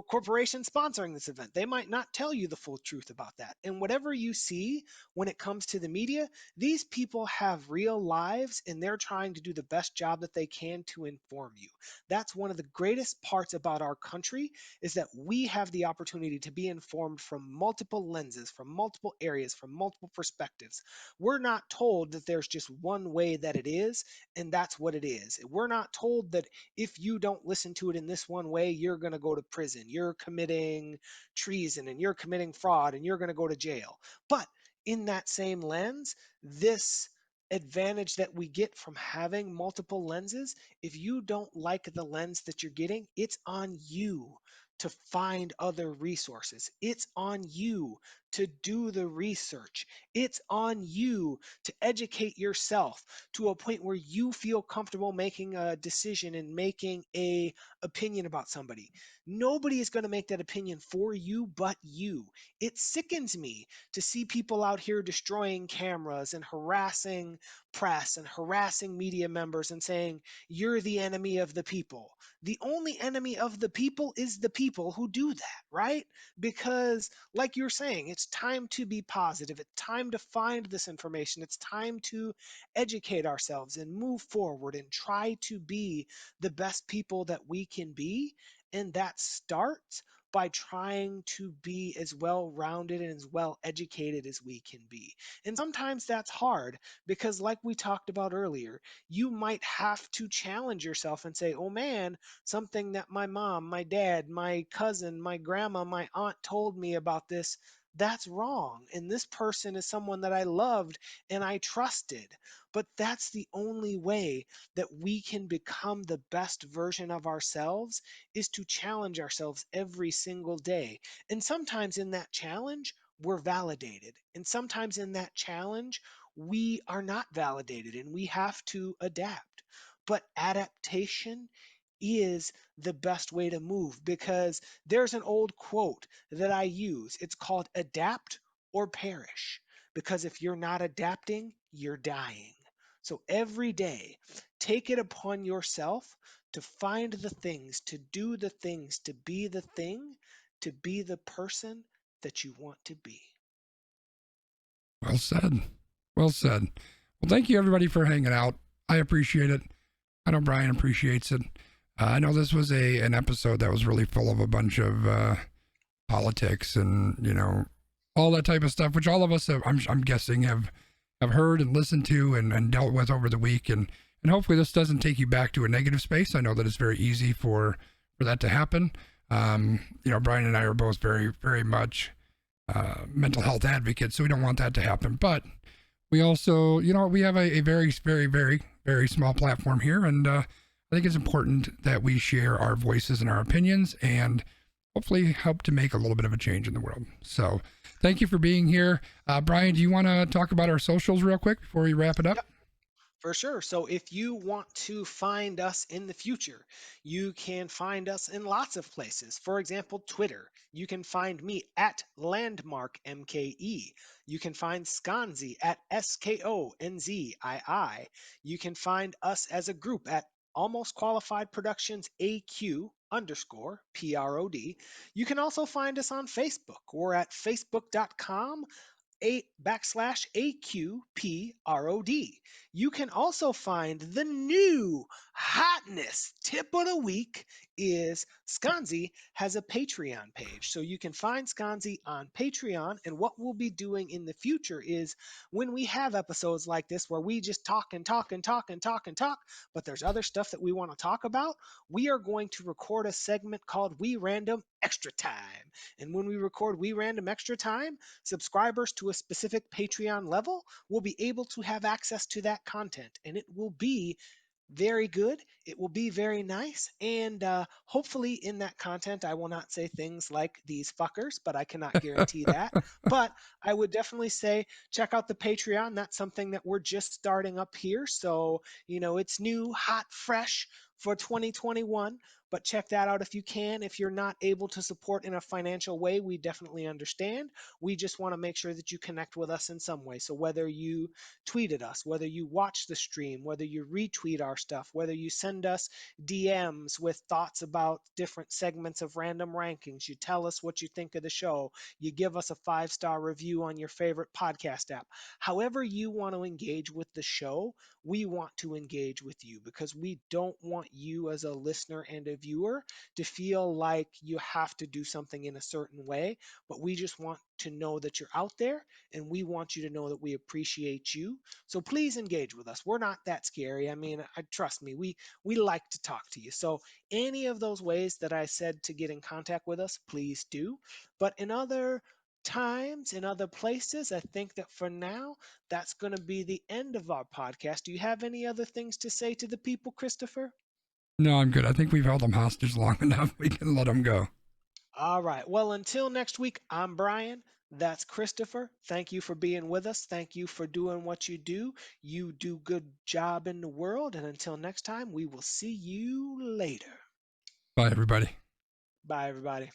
corporations sponsoring this event. They might not tell you the full truth about that. And whatever you see when it comes to the media, these people have real lives and they're trying to do the best job that they can to inform you. That's one of the greatest parts about our country is that we have the opportunity to be informed from multiple lenses, from multiple areas, from multiple perspectives. We're not told that there's just one way that it is, and that's what it is. We're not told that if you don't listen to it in this one way, you're going to go to prison, you're committing treason, and you're committing fraud, and you're going to go to jail. But in that same lens, this advantage that we get from having multiple lenses, if you don't like the lens that you're getting, it's on you to find other resources. It's on you to do the research. It's on you to educate yourself to a point where you feel comfortable making a decision and making a opinion about somebody. Nobody is going to make that opinion for you but you. It sickens me to see people out here destroying cameras and harassing press and harassing media members and saying you're the enemy of the people. The only enemy of the people is the people who do that, right? Because like you're saying, it's time to be positive. It's time to find this information. It's time to educate ourselves and move forward and try to be the best people that we can be. And that starts by trying to be as well rounded and as well educated as we can be. And sometimes that's hard because, like we talked about earlier, you might have to challenge yourself and say, oh man, something that my mom, my dad, my cousin, my grandma, my aunt told me about this, that's wrong. And this person is someone that I loved and I trusted. But that's the only way that we can become the best version of ourselves is to challenge ourselves every single day. And sometimes in that challenge, we're validated. And sometimes in that challenge, we are not validated and we have to adapt. But adaptation is the best way to move because there's an old quote that I use. It's called adapt or perish. Because if you're not adapting, you're dying. So every day, take it upon yourself to find the things, to do the things, to be the thing, to be the person that you want to be. Well said. Well said. Well, thank you everybody for hanging out. I appreciate it. I know Brian appreciates it. I know this was an episode that was really full of a bunch of politics and all that type of stuff, which all of us I'm guessing have heard and listened to and dealt with over the week, and hopefully this doesn't take you back to a negative space. I know that it's very easy for that to happen. Brian and I are both very, very much mental health advocates, so we don't want that to happen. But we also, we have a very, very, very, very small platform here, and I think it's important that we share our voices and our opinions and hopefully help to make a little bit of a change in the world. So thank you for being here. Brian, do you want to talk about our socials real quick before we wrap it up? Yep. For sure. So if you want to find us in the future, you can find us in lots of places. For example, Twitter. You can find me at LandmarkMKE. You can find Skonzi at SKONZII. You can find us as a group at Almost Qualified Productions AQ _ PROD. You can also find us on Facebook. We're at facebook.com /AQPROD. You can also find the new hotness tip of the week is Skonzi has a Patreon page. So you can find Skonzi on Patreon. And what we'll be doing in the future is when we have episodes like this where we just talk and talk and talk and talk and talk, but there's other stuff that we want to talk about, we are going to record a segment called We Random Extra Time. And when we record We Random Extra Time, subscribers to a specific Patreon level will be able to have access to that content, and it will be very good. It will be very nice. And hopefully, in that content, I will not say things like these fuckers, but I cannot guarantee that. But I would definitely say check out the Patreon. That's something that we're just starting up here. So, it's new, hot, fresh for 2021. But check that out if you can. If you're not able to support in a financial way, we definitely understand. We just want to make sure that you connect with us in some way. So whether you tweet at us, whether you watch the stream, whether you retweet our stuff, whether you send us DMs with thoughts about different segments of random rankings, you tell us what you think of the show, you give us a 5-star review on your favorite podcast app. However you want to engage with the show, we want to engage with you because we don't want you as a listener and a viewer to feel like you have to do something in a certain way, but we just want to know that you're out there and we want you to know that we appreciate you. So please engage with us. We're not that scary. I mean, trust me, we like to talk to you. So any of those ways that I said to get in contact with us, please do. But in other times, in other places, I think that for now, that's going to be the end of our podcast. Do you have any other things to say to the people, Christopher? No, I'm good. I think we've held them hostage long enough. We can let them go. All right. Well, until next week, I'm Brian. That's Christopher. Thank you for being with us. Thank you for doing what you do. You do good job in the world. And until next time, we will see you later. Bye, everybody. Bye, everybody.